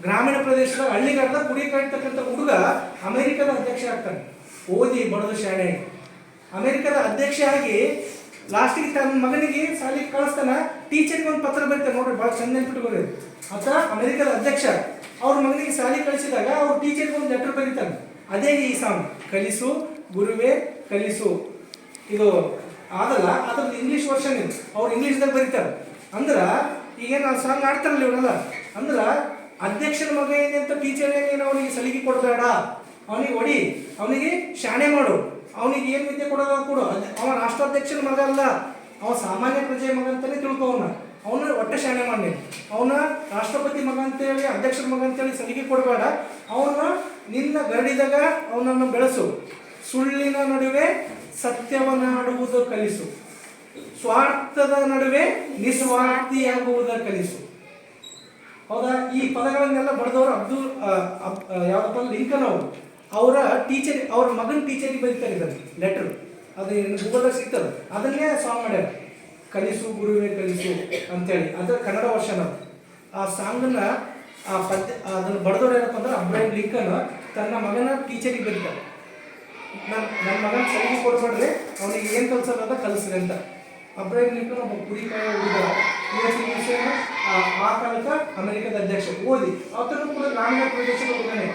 ಗ್ರಾಮೀಣ ಪ್ರದೇಶದ ಹಳ್ಳಿಗಾರದ ಕುರಿ ಕಾಯ್ತಕ್ಕಂಥ ಹುಡುಗ ಅಮೆರಿಕದ ಅಧ್ಯಕ್ಷ ಆಗ್ತಾನೆ. ಓದಿ ಬಡದು ಶಾಣೆ ಆಗಿ ಅಮೆರಿಕದ ಅಧ್ಯಕ್ಷ ಆಗಿ ಲಾಸ್ಟಿಗೆ ತನ್ನ ಮಗನಿಗೆ ಶಾಲೆಗೆ ಕಳಿಸ್ತಾನ. ಟೀಚರ್ಗೆ ಒಂದು ಪತ್ರ ಬರೀತಾರೆ ನೋಡ್ರಿ, ಭಾಳ ಚಂದ ನೆನ್ಪಿಟ್ಕೊಳ್ರಿ. ಆತ ಅಮೆರಿಕದ ಅಧ್ಯಕ್ಷ ಅವ್ರ ಮಗನಿಗೆ ಶಾಲೆಗೆ ಕಳಿಸಿದಾಗ ಅವ್ರ ಟೀಚರ್ಗೆ ಒಂದು ಲೆಟರ್ ಬರೀತಾನೆ. ಅದೇ ಈ ಸಾಂಗ್, ಕಲಿಸು ಗುರುವೇ ಕಲಿಸು. ಇದು ಆದಲ್ಲ, ಅದ್ರದ್ದು ಇಂಗ್ಲೀಷ್ ವರ್ಷನ್ ಇದು, ಅವ್ರು ಇಂಗ್ಲೀಷ್ದಾಗ ಬರೀತಾರೆ. ಅಂದ್ರೆ ಈಗೇನು ಆ ಸಾಂಗ್ ಆಡ್ತಾರಲ್ಲ ಇವರೆಲ್ಲ, ಅಂದ್ರೆ ಅಧ್ಯಕ್ಷನ ಮಗ ಏನಂತ ಟೀಚರ್ ಏನು ಅವನಿಗೆ ಸಲಿಗೆ ಕೊಡಬೇಡ, ಅವನಿಗೆ ಹೊಡಿ, ಅವನಿಗೆ ಶಾಣೆ ಮಾಡು, ಅವನಿಗೆ ಏನು ವಿದ್ಯೆ ಕೊಡೋದು ಕೊಡು. ಅವ ರಾಷ್ಟ್ರಾಧ್ಯಕ್ಷನ ಮಗ ಅಲ್ಲ, ಅವ ಸಾಮಾನ್ಯ ಪ್ರಜೆಯ ಮಗ ಅಂತಲೇ ತಿಳ್ಕೊವನ. ಅವನ ಒಟ್ಟೆ ಶಾಣೆ ಮಾಡಿ, ಅವನ ರಾಷ್ಟ್ರಪತಿ ಮಗ ಅಂತೇಳಿ ಅಧ್ಯಕ್ಷರ ಮಗ ಅಂತೇಳಿ ಸಲಿಗೆ ಕೊಡಬೇಡ. ಅವನ ನಿನ್ನ ಗರಡಿದಾಗ ಅವನನ್ನು ಬೆಳೆಸು. ಸುಳ್ಳಿನ ನಡುವೆ ಸತ್ಯವನ್ನಾಡುವುದು ಕಲಿಸು. ಸ್ವಾರ್ಥದ ನಡುವೆ ನಿಸ್ವಾರ್ಥಿಯಾಗುವುದ ಕಲಿಸು. ಹೌದಾ? ಈ ಪದಗಳನ್ನೆಲ್ಲ ಬರೆದವರು ಯಾವಪ್ಪ ಲಿಂಕನ್ ಅವರು. ಅವರ ಟೀಚರ್, ಅವ್ರ ಮಗನ ಟೀಚರಿಗೆ ಬರೀತಾರೆ ಇದ್ದಾರೆ ಲೆಟರ್. ಅದು ಗೂಗಲ್ದಾಗ ಸಿಗ್ತದೆ, ಅದನ್ನೇ ಸಾಂಗ್ ಮಾಡ್ಯಾರ, ಕಲಿಸು ಗುರುವೇ ಕಲಿಸು ಅಂತೇಳಿ. ಅದರ ಕನ್ನಡ ವರ್ಷನ್ ಅದು. ಆ ಸಾಂಗನ್ನ ಅದನ್ನು ಬರೆದವ್ರು ಏನಪ್ಪ ಅಂದ್ರೆ ಅಬ್ರಹಂ ಲಿಂಕನ್ ತನ್ನ ಮಗನ ಟೀಚರಿಗೆ ಬರೀತಾರೆ, ನನ್ನ ಮಗನ ಸಲಿಗೆ ಕೊಡ್ಬೇಡ್ರಿ, ಅವನಿಗೆ ಏನು ಕಲಿಸೋದ ಕಲಿಸ್ರಿ ಅಂತ. ಅಬ್ರಹಂ ಲಿಂಕನ್ ಒಬ್ಬ ಕುರಿ ಕಾಯ ಹುಡುಗ, ಆ ಕಾಲಕ್ಕೆ ಅಮೆರಿಕದ ಅಧ್ಯಕ್ಷ. ಓದಿ ಅವತನು ಕೂಡ ಗ್ರಾಮೀಣ ಪ್ರದೇಶದ ಹುಡುಗನೇ.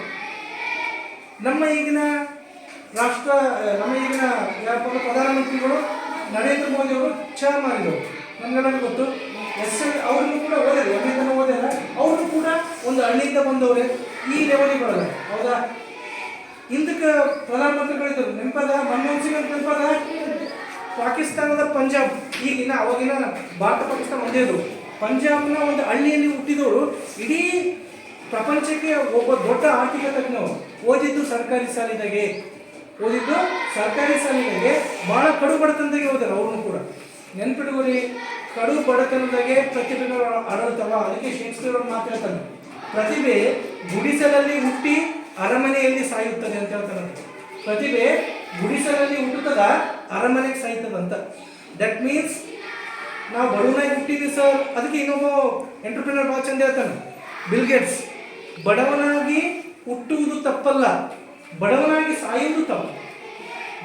ನಮ್ಮ ಈಗಿನ ಪ್ರಧಾನಮಂತ್ರಿಗಳು ನರೇಂದ್ರ ಮೋದಿ ಅವರು ಚಾ ಮಾರಿದವರು, ನಮ್ಗೆಲ್ಲ ಗೊತ್ತು. ಅವ್ರನ್ನು ಕೂಡ ಓದ್ಯಾರ, ಅಮೆರಿಕನ ಓದ್ಯಾರ. ಅವ್ರನ್ನು ಕೂಡ ಒಂದು ಹಳ್ಳಿಯಿಂದ ಬಂದವರೇ, ಈ ಲೆವೆಲಿಗೆ ಬರಲ್ಲ. ಹೌದಾ? ಹಿಂದಕ್ಕೆ ಪ್ರಧಾನಮಂತ್ರಿಗಳಿದ್ದರು, ನೆನಪದ ಮನಮೋಹನ್ ಸಿಂಗ್ ಅಂತ ನೆನಪದ. ಪಾಕಿಸ್ತಾನದ ಪಂಜಾಬ್, ಈಗಿನ ಅವಾಗಿನ ಭಾರತ ಪಾಕಿಸ್ತಾನ ಒಂದೇ ಇದ್ರು. ಪಂಜಾಬ್ನ ಒಂದು ಹಳ್ಳಿಯಲ್ಲಿ ಹುಟ್ಟಿದವರು ಇಡೀ ಪ್ರಪಂಚಕ್ಕೆ ಒಬ್ಬ ದೊಡ್ಡ ಆರ್ಥಿಕ ತಜ್ಞರು. ಓದಿದ್ದು ಸರ್ಕಾರಿ ಶಾಲೆದಾಗೆ, ಭಾಳ ಕಡು ಬಡತನದಾಗೆ ಓದಾರ. ಅವ್ರನ್ನು ಕೂಡ ನೆನ್ಪಿಟ್ಕೋರಿ, ಕಡು ಬಡತನದಾಗೆ ಪ್ರತಿಭೆಗಳು ಅರಳುತ್ತವ. ಅದಕ್ಕೆ ಶೇಕ್ಸ್ಪಿಯರ್ ಅವ್ರು ಮಾತಾಡ್ತಾನೆ, ಪ್ರತಿಭೆ ಗುಡಿಸಲಲ್ಲಿ ಹುಟ್ಟಿ ಅರಮನೆಯಲ್ಲಿ ಸಾಯುತ್ತದೆ ಅಂತ ಹೇಳ್ತಾನೆ. ಪ್ರತಿಭೆ ಗುಡಿಸಲಲ್ಲಿ ಹುಟ್ಟುತ್ತದ, ಅರಮನೆಗೆ ಸಾಯ್ತದಂತ. ದಟ್ ಮೀನ್ಸ್ ನಾವು ಬಡವನಾಗಿ ಹುಟ್ಟಿದ್ವಿ ಸರ್. ಅದಕ್ಕೆ ಇನ್ನೊಬ್ಬ ಎಂಟರ್ಪ್ರಿನರ್ ಭಾಳ ಚಂದ ಹೇಳ್ತಾನೆ, ಬಿಲ್ ಗೇಟ್ಸ್. ಬಡವನಾಗಿ ಹುಟ್ಟುವುದು ತಪ್ಪಲ್ಲ, ಬಡವನಾಗಿ ಸಾಯುವುದು ತಪ್ಪು.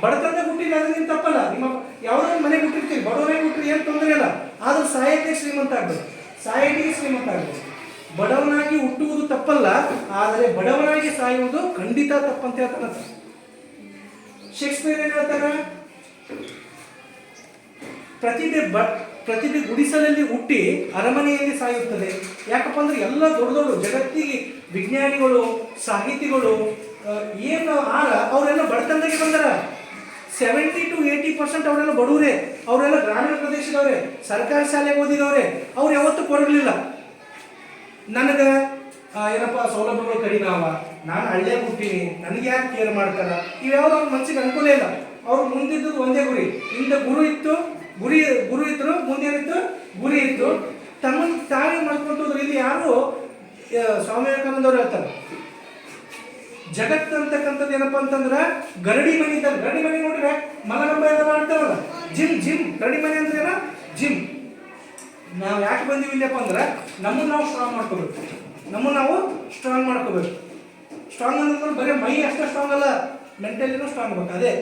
ಬಡತನದಾಗ ಹುಟ್ಟಿಲ್ಲ ಅದು ನಿನ್ನ ತಪ್ಪಲ್ಲ. ನಿಮ್ಮ ಯಾವುದೋ ಮನೆಗೆ ಹುಟ್ಟಿರ್ತೀವಿ, ಬಡವನಾಗಿ ಹುಟ್ಟಿರಿ ಏನು ತೊಂದರೆ ಇಲ್ಲ. ಆದರೂ ಸಾಯಕ್ಕೆ ಶ್ರೀಮಂತ ಆಗ್ಬೇಕು, ಸಾಯಟಿಗೆ ಶ್ರೀಮಂತ ಆಗ್ಬೇಕು. ಬಡವನಾಗಿ ಹುಟ್ಟುವುದು ತಪ್ಪಲ್ಲ, ಆದರೆ ಬಡವನಾಗಿ ಸಾಯುವುದು ಖಂಡಿತ ತಪ್ಪಂತ ಹೇಳ್ತಾನಂತ. ಶೇಕ್ಸ್ಪಿಯರ್ ಏನು ಹೇಳ್ತಾನೆ? ಪ್ರತಿಭೆ ಗುಡಿಸಲಲ್ಲಿ ಹುಟ್ಟಿ ಅರಮನೆಯಲ್ಲಿ ಸಾಯುತ್ತದೆ. ಯಾಕಪ್ಪ ಅಂದ್ರೆ ಎಲ್ಲ ದೊಡ್ಡ ದೊಡ್ಡ ಜಗತ್ತಿಗೆ ವಿಜ್ಞಾನಿಗಳು, ಸಾಹಿತಿಗಳು ಏನು ಅವರೆಲ್ಲ ಬಡತನದಾಗೆ ಬಂದಾರ. 70 to 80% ಅವರೆಲ್ಲ ಬಡವರೇ, ಅವರೆಲ್ಲ ಗ್ರಾಮೀಣ ಪ್ರದೇಶದವ್ರೆ, ಸರ್ಕಾರಿ ಶಾಲೆಗೆ ಓದಿದವ್ರೆ. ಅವ್ರು ಯಾವತ್ತೂ ಕೊಡಲಿಲ್ಲ ನನಗೆ ಏನಪ್ಪ ಸೌಲಭ್ಯಗಳು ಕಡಿಮೆ ಅವ, ನಾನು ಹಳ್ಳಿಯಾಗ ಹುಟ್ಟೀನಿ, ನನಗೆ ಯಾಕೆ ಕೇರ್ ಮಾಡ್ತಾರ, ಇವ್ಯಾವ್ದು ಅವ್ರ ಮನಸ್ಸಿಗೆ ಅನುಕೂಲ ಇಲ್ಲ. ಅವ್ರು ಮುಂದಿದ್ದು ಒಂದೇ ಗುರಿ. ಹಿಂದೆ ಗುರು ಇತ್ತು, ಗುರು ಇದ್ರು, ಮುಂದೇನಿತ್ತು ಗುರಿ ಇತ್ತು. ತಮ್ಮನ್ನು ತಾವೇ ಮಾಡ್ಕೊಂತಂದ್ರೆ ಇಲ್ಲಿ ಯಾರು ಸ್ವಾಮಿ ವಿವೇಕಾನಂದವ್ರು ಹೇಳ್ತಾರೆ, ಜಗತ್ತು ಅಂತಕ್ಕಂಥದ್ದು ಏನಪ್ಪ ಅಂತಂದ್ರೆ ಗರಡಿ ಮನೆ ಇದ್ದಾಗ. ಗರಡಿ ಮನೆ ನೋಡ್ರೆ ಮಲಗಂಬ ಎಲ್ಲ ಮಾಡ್ತಾರಲ್ಲ, ಜಿಮ್ ಗರಡಿ ಮನೆ ಅಂದ್ರೆ ಏನ ಜಿಮ್. ನಾವು ಯಾಕೆ ಬಂದೀವಿ ಇಲ್ಲಪ್ಪ ಅಂದ್ರೆ ನಮ್ಮನ್ನು ನಾವು ಸ್ಟ್ರಾಂಗ್ ಮಾಡ್ಕೋಬೇಕು. ಸ್ಟ್ರಾಂಗ್ ಅಂದ್ರೆ ಬರೀ ಮೈ ಅಷ್ಟೇ ಸ್ಟ್ರಾಂಗ್ ಅಲ್ಲ, ಮೆಂಟಲಿನೂ ಸ್ಟ್ರಾಂಗ್ ಬೇಕು. ಅದೇ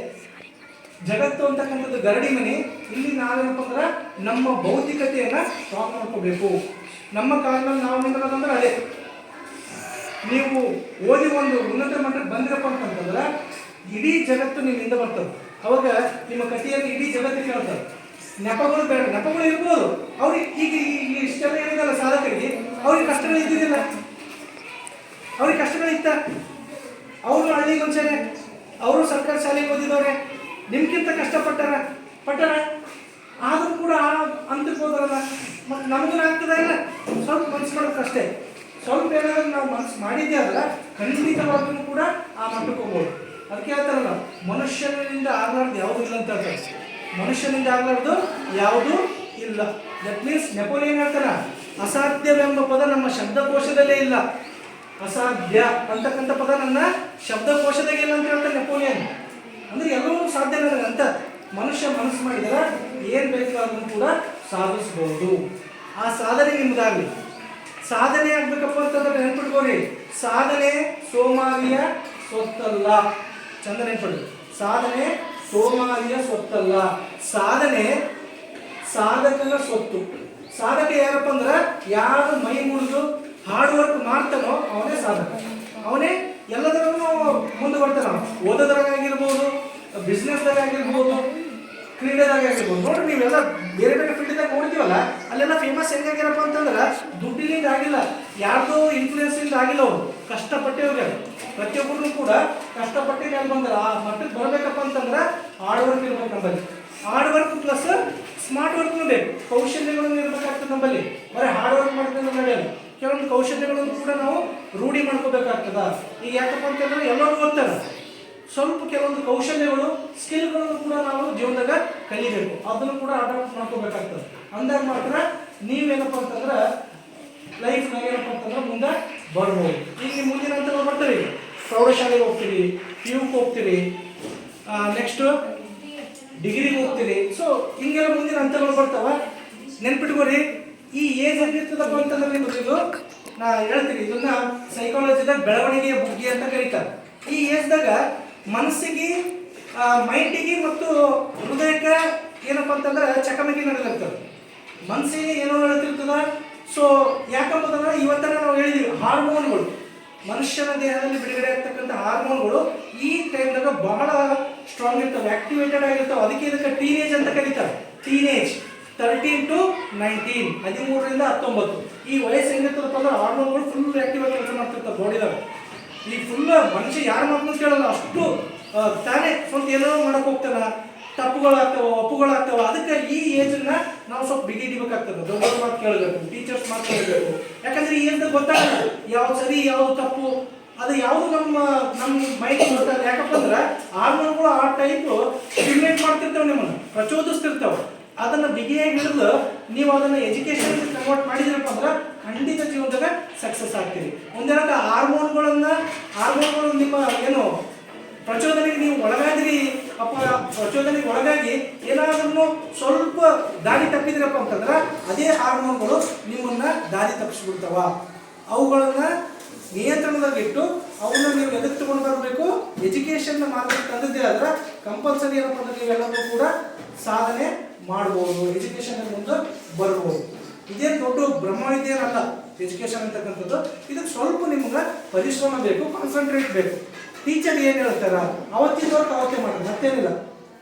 ಜಗತ್ತು ಅಂತಕ್ಕಂಥದ್ದು ಗರಡಿ ಮನೆ. ಇಲ್ಲಿ ನಾವೇನಪ್ಪ ಅಂದ್ರೆ ನಮ್ಮ ಬೌದ್ಧಿಕತೆಯನ್ನು ಸ್ಟ್ರಾಂಗ್ ಮಾಡ್ಕೋಬೇಕು. ನಮ್ಮ ಕಾಲದಲ್ಲಿ ನಾವು ನಿಂತ್ಕೊಳ್ಳೋದಂದ್ರೆ ಅದೇ. ನೀವು ಓದಿ ಒಂದು ಉನ್ನತ ಮಟ್ಟಕ್ಕೆ ಬಂದಿರಪ್ಪ ಅಂತಂತಂದ್ರೆ ಇಡೀ ಜಗತ್ತು ನಿಮ್ಮಿಂದ ಬರ್ತದೆ. ಅವಾಗ ನಿಮ್ಮ ಕಥೆಯನ್ನು ಇಡೀ ಜಗತ್ತಿಗೆ ಕೇಳ್ತಾರೆ. ನೆಪಗಳು ಬೇಡ, ನೆಪಗಳು ಇರ್ಬೋದು. ಅವ್ರಿಗೆ ಈಗ ಇಷ್ಟೆಲ್ಲ ಏನಿದಲ್ಲ ಸಾಧಕರಿಗೆ, ಅವ್ರಿಗೆ ಕಷ್ಟಗಳು ಇದ್ದಿದ್ದಿಲ್ಲ. ಅವ್ರಿಗೆ ಕಷ್ಟಗಳಿತ್ತ, ಅವರು ಹಳ್ಳಿ ಮುಂಚೆನೆ, ಅವರು ಸರ್ಕಾರಿ ಶಾಲೆಗೆ ಓದಿದವ್ರೆ, ನಿಮ್ಗಿಂತ ಕಷ್ಟಪಟ್ಟಾರ. ಆದರೂ ಕೂಡ ಅಂತಕ್ಕೆ ಹೋದ್ರಲ್ಲ. ಮತ್ತು ನಮಗೂ ಆಗ್ತದ ಇಲ್ಲ, ಸ್ವಲ್ಪ ಮನಸ್ಸು ಮಾಡೋಕ್ಕಷ್ಟೇ. ಸ್ವಲ್ಪ ಏನಾದರೂ ನಾವು ಮನಸ್ಸು ಮಾಡಿದ್ದೆ ಆದ್ರೆ ಖಂಡಿತವಾಗಿಯೂ ಕೂಡ ಆ ಮಟ್ಟಕ್ಕೆ ಹೋಗ್ಬೋದು. ಅದಕ್ಕೆ ಹೇಳ್ತಾರಲ್ಲ, ಮನುಷ್ಯನಿಂದ ಆಗಲಾರ್ದು ಯಾವುದೂ ಇಲ್ಲ ಅಂತ ಹೇಳ್ತಾರೆ. ಮನುಷ್ಯನಿಂದ ಆಗಲಾರ್ದು ಯಾವುದೂ ಇಲ್ಲ. ದಟ್ ಮೀನ್ಸ್ ನೆಪೋಲಿಯನ್ ಹೇಳ್ತಾನೆ, ಅಸಾಧ್ಯವೆಂಬ ಪದ ನಮ್ಮ ಶಬ್ದಕೋಶದಲ್ಲೇ ಇಲ್ಲ. ಅಸಾಧ್ಯ ಅಂತಕ್ಕಂಥ ಪದ ನನ್ನ ಶಬ್ದಕೋಶದಾಗೆ ಇಲ್ಲ ಅಂತ ಹೇಳ್ತಾರೆ ನೆಪೋಲಿಯನ್. ಅಂದರೆ ಎಲ್ಲವೂ ಸಾಧ್ಯ ನನಗೆ ಅಂತ. ಮನುಷ್ಯ ಮನಸ್ಸು ಮಾಡಿದರೆ ಏನು ಬೇಕಾದ್ರೂ ಕೂಡ ಸಾಧಿಸ್ಬೋದು. ಆ ಸಾಧನೆ ನಿಮ್ಮದಾಗಲಿ. ಸಾಧನೆ ಆಗ್ಬೇಕಪ್ಪ ಅಂತಂದ್ರೆ ನೆನ್ಪಿಟ್ಕೋರಿ, ಸಾಧನೆ ಸೋಮಾರಿಯ ಸ್ವತ್ತಲ್ಲ. ಚಂದ ನೆನ್ಪಿಡ್ರಿ, ಸಾಧನೆ ಸೋಮಾರಿಯ ಸ್ವತ್ತಲ್ಲ, ಸಾಧನೆ ಸಾಧಕನ ಸ್ವತ್ತು. ಸಾಧಕ ಯಾರಪ್ಪ ಅಂದ್ರೆ ಯಾರು ಮೈ ಮುರಿದು ಹಾರ್ಡ್ ವರ್ಕ್ ಮಾಡ್ತಾನೋ ಅವನೇ ಸಾಧಕ. ಅವನೇ ಎಲ್ಲದರಲ್ಲೂ ಮುಂದೆ ಬರ್ತಾನ. ಓದೋದ್ರಾಗಿರ್ಬೋದು, ಬಿಸ್ನೆಸ್ದಾಗ ಆಗಿರ್ಬೋದು, ಕ್ರೀಡೆದಾಗ ಆಗಿರ್ಬೋದು. ನೋಡ್ರಿ, ನೀವೆಲ್ಲ ಬೇರೆ ಬೇರೆ ಫೀಲ್ಡ್ದಾಗ ನೋಡ್ತೀವಲ್ಲ, ಅಲ್ಲೆಲ್ಲ ಫೇಮಸ್ ಹೆಂಗಾಗ್ಯಾರಪ್ಪ ಅಂತಂದ್ರೆ ದುಡ್ಡಿನಿಂದ ಆಗಿಲ್ಲ, ಯಾರ್ದೋ ಇನ್ಫ್ಲೂಯೆನ್ಸಿಂದ ಆಗಿಲ್ಲ. ಅವರು ಕಷ್ಟಪಟ್ಟೆ ಹೋಗ್ಯಾರ. ಪ್ರತಿಯೊಬ್ಬರು ಕೂಡ ಕಷ್ಟಪಟ್ಟೆ ಮೇಲೆ ಬಂದಾರ. ಆ ಮಟ್ಟಕ್ಕೆ ಬರಬೇಕಪ್ಪ ಅಂತಂದ್ರೆ ಹಾರ್ಡ್ ವರ್ಕ್ ಇರ್ಬೇಕು ನಮ್ಮಲ್ಲಿ. ಹಾರ್ಡ್ ವರ್ಕ್ ಪ್ಲಸ್ ಸ್ಮಾರ್ಟ್ ವರ್ಕ್ನೂ ಬೇಕು, ಕೌಶಲ್ಯಗಳನ್ನು ಇರಬೇಕಾಗ್ತದೆ ನಮ್ಮಲ್ಲಿ. ಬರೀ ಹಾರ್ಡ್ ವರ್ಕ್ ಮಾಡಿದ್ರೆ ನಡೆಯಲ್ಲ. ಕೆಲವೊಂದು ಕೌಶಲ್ಯಗಳನ್ನು ಕೂಡ ನಾವು ರೂಢಿ ಮಾಡ್ಕೋಬೇಕಾಗ್ತದ. ಈಗ ಯಾಕಪ್ಪ ಅಂತಂದ್ರೆ ಎಲ್ಲರೂ ಓದ್ತಾರೆ, ಸ್ವಲ್ಪ ಕೆಲವೊಂದು ಕೌಶಲ್ಯಗಳು ಸ್ಕಿಲ್ಗಳನ್ನು ಕೂಡ ನಾವು ಜೀವನದಾಗ ಕಲಿಬೇಕು. ಅದನ್ನು ಕೂಡ ಅಡಾಪ್ಟ್ ಮಾಡ್ಕೋಬೇಕಾಗ್ತದೆ. ಅಂದಾಗ ಮಾತ್ರ ನೀವೇನಪ್ಪ ಅಂತಂದ್ರೆ ಲೈಫ್ನಾಗ ಏನಪ್ಪ ಅಂತಂದ್ರೆ ಮುಂದೆ ಬರ್ಬೋದು. ಈಗ ನೀವು ಮುಂದಿನ ಹಂತಗಳು ಬರ್ತೀರಿ, ಪ್ರೌಢಶಾಲೆಗೆ ಹೋಗ್ತೀರಿ, PUಗೆ ಹೋಗ್ತೀರಿ, ನೆಕ್ಸ್ಟು ಡಿಗ್ರಿಗೆ ಹೋಗ್ತೀರಿ. ಸೊ ಹಿಂಗೆಲ್ಲ ಮುಂದಿನ ಹಂತಗಳು ಬರ್ತಾವ. ನೆನ್ಪಿಟ್ಕೋರಿ, ಈ ಏಜ್ ಆಗಿರ್ತದಪ್ಪ ಅಂತಂದ್ರೆ ನಿಮ್ಗೆ ಇದು ನಾ ಹೇಳ್ತೀನಿ, ಇದನ್ನ ಸೈಕಾಲಜಿದಾಗ ಬೆಳವಣಿಗೆಯ ಬುಗ್ಗಿ ಅಂತ ಕರೀತಾರೆ. ಈ ಏಜ್ದಾಗ ಮನಸ್ಸಿಗೆ, ಮೈಂಡಿಗೆ ಮತ್ತು ಹೃದಯಕ್ಕೆ ಏನಪ್ಪ ಅಂತಂದ್ರೆ ಚಕಮಕಿ ನಡೆದಿರ್ತದೆ. ಮನಸ್ಸಿಗೆ ಏನೋ ಹೇಳ್ತಿರ್ತದ. ಸೊ ಯಾಕಂತಂದ್ರೆ ಇವತ್ತನ ನಾವು ಹೇಳಿದೀವಿ, ಹಾರ್ಮೋನ್ಗಳು ಮನುಷ್ಯನ ದೇಹದಲ್ಲಿ ಬಿಡುಗಡೆ ಆಗ್ತಕ್ಕಂಥ ಹಾರ್ಮೋನ್ಗಳು ಈ ಟೈಮ್ದಾಗ ಬಹಳ ಸ್ಟ್ರಾಂಗ್ ಇರ್ತವೆ, ಆಕ್ಟಿವೇಟೆಡ್ ಆಗಿರ್ತವೆ. ಅದಕ್ಕೆ ಇದಕ್ಕೆ ಟೀನೇಜ್ ಅಂತ ಕರೀತಾರೆ. Teenage 13 to 19, 13ರಿಂದ 19. ಈ ವಯಸ್ಸು ಹೆಂಗಿರ್ತದಪ್ಪ ಅಂದ್ರೆ ಹಾರ್ಮೋನ್ಗಳು ಫುಲ್ ಆಕ್ಟಿವ್ ಕೆಲಸ ಮಾಡ್ತಿರ್ತಾರೆ ಬಾಡಿದಾಗ. ಈ ಫುಲ್ ಮನುಷ್ಯ ಯಾರ ಮಾತನ್ನು ಕೇಳಲ್ಲ, ಅಷ್ಟು ತಾನೇ ಸ್ವಲ್ಪ ಏನೋ ಮಾಡಕ್ಕೆ ಹೋಗ್ತಾನ, ತಪ್ಪುಗಳಾಗ್ತಾವ, ಒಪ್ಪುಗಳಾಗ್ತಾವ. ಅದಕ್ಕೆ ಈ ಏಜನ್ನ ನಾವು ಸ್ವಲ್ಪ ಬಿಗಿ ಹಿಡಿಬೇಕಾಗ್ತದೆ. ದೊಡ್ಡವ್ರ ಮಾತು ಕೇಳಬೇಕು, ಟೀಚರ್ಸ್ ಮಾತು ಕೇಳಬೇಕು. ಯಾಕಂದ್ರೆ ಈ ಏಜ್ ಗೊತ್ತಾಗಲ್ಲ ಯಾವ್ದು ಸರಿ ಯಾವ್ದು ತಪ್ಪು, ಅದು ಯಾವುದು ನಮ್ಮ ಮೈಂಡ್ ಗೊತ್ತಾಗಲ್ಲ. ಯಾಕಪ್ಪ ಅಂದ್ರೆ ಹಾರ್ಮೋನ್ಗಳು ಆ ಟೈಪ್ ಸ್ಟಿಮ್ಯುಲೇಟ್ ಮಾಡ್ತಿರ್ತವೆ, ನಿಮ್ಮನ್ನು ಪ್ರಚೋದಿಸ್ತಿರ್ತವೆ. ಅದನ್ನು ಬಿಗಿಯಾಗಿ ಹಿಡಿದು ನೀವು ಅದನ್ನು ಎಜುಕೇಶನ್ ಕನ್ವರ್ಟ್ ಮಾಡಿದ್ರಪ್ಪ ಅಂದ್ರೆ ಖಂಡಿತ ಜೀವನದಾಗ ಸಕ್ಸಸ್ ಆಗ್ತೀರಿ. ಒಂದೇನಂತ ಹಾರ್ಮೋನ್ಗಳು ನಿಮ್ಮ ಏನು ಪ್ರಚೋದನೆಗೆ ನೀವು ಒಳಗಾದ್ರಿ ಅಪ್ಪ, ಪ್ರಚೋದನೆಗೆ ಒಳಗಾಗಿ ಏನಾದ್ರೂ ಸ್ವಲ್ಪ ದಾರಿ ತಪ್ಪಿದ್ರಪ್ಪ ಅಂತಂದ್ರೆ ಅದೇ ಹಾರ್ಮೋನ್ಗಳು ನಿಮ್ಮನ್ನ ದಾರಿ ತಪ್ಪಿಸ್ಬಿಡ್ತಾವ. ಅವುಗಳನ್ನ ನಿಯಂತ್ರಣದಾಗಿಟ್ಟು ಅವನ್ನ ನೀವು ಎದುರು ತಗೊಂಡು ಬರಬೇಕು. ಎಜುಕೇಶನ್ ಮಾರ್ಗಕ್ಕೆ ತಂದಿದ್ದೇ ಆದ್ರೆ ಕಂಪಲ್ಸರಿ ಏನಪ್ಪ ಅಂದ್ರೆ ನೀವೆಲ್ಲರೂ ಕೂಡ ಸಾಧನೆ ಮಾಡ್ಬೋದು, ಎಜುಕೇಶನ್ ಮುಂದೆ ಬರ್ಬೋದು. ಇದೇನು ದೊಡ್ಡ ಬ್ರಹ್ಮವಿದ್ಯೇನಲ್ಲ ಎಜುಕೇಶನ್ ಅಂತಕ್ಕಂಥದ್ದು. ಇದಕ್ಕೆ ಸ್ವಲ್ಪ ನಿಮ್ಗೆ ಪರಿಶ್ರಮ ಬೇಕು, ಕಾನ್ಸಂಟ್ರೇಟ್ ಬೇಕು. ಟೀಚರ್ ಏನು ಹೇಳ್ತಾರ ಅವತ್ತಿನ ವರ್ಕ್ ಅವತ್ತೇ ಮಾಡ್ರಿ, ಮತ್ತೇನಿಲ್ಲ.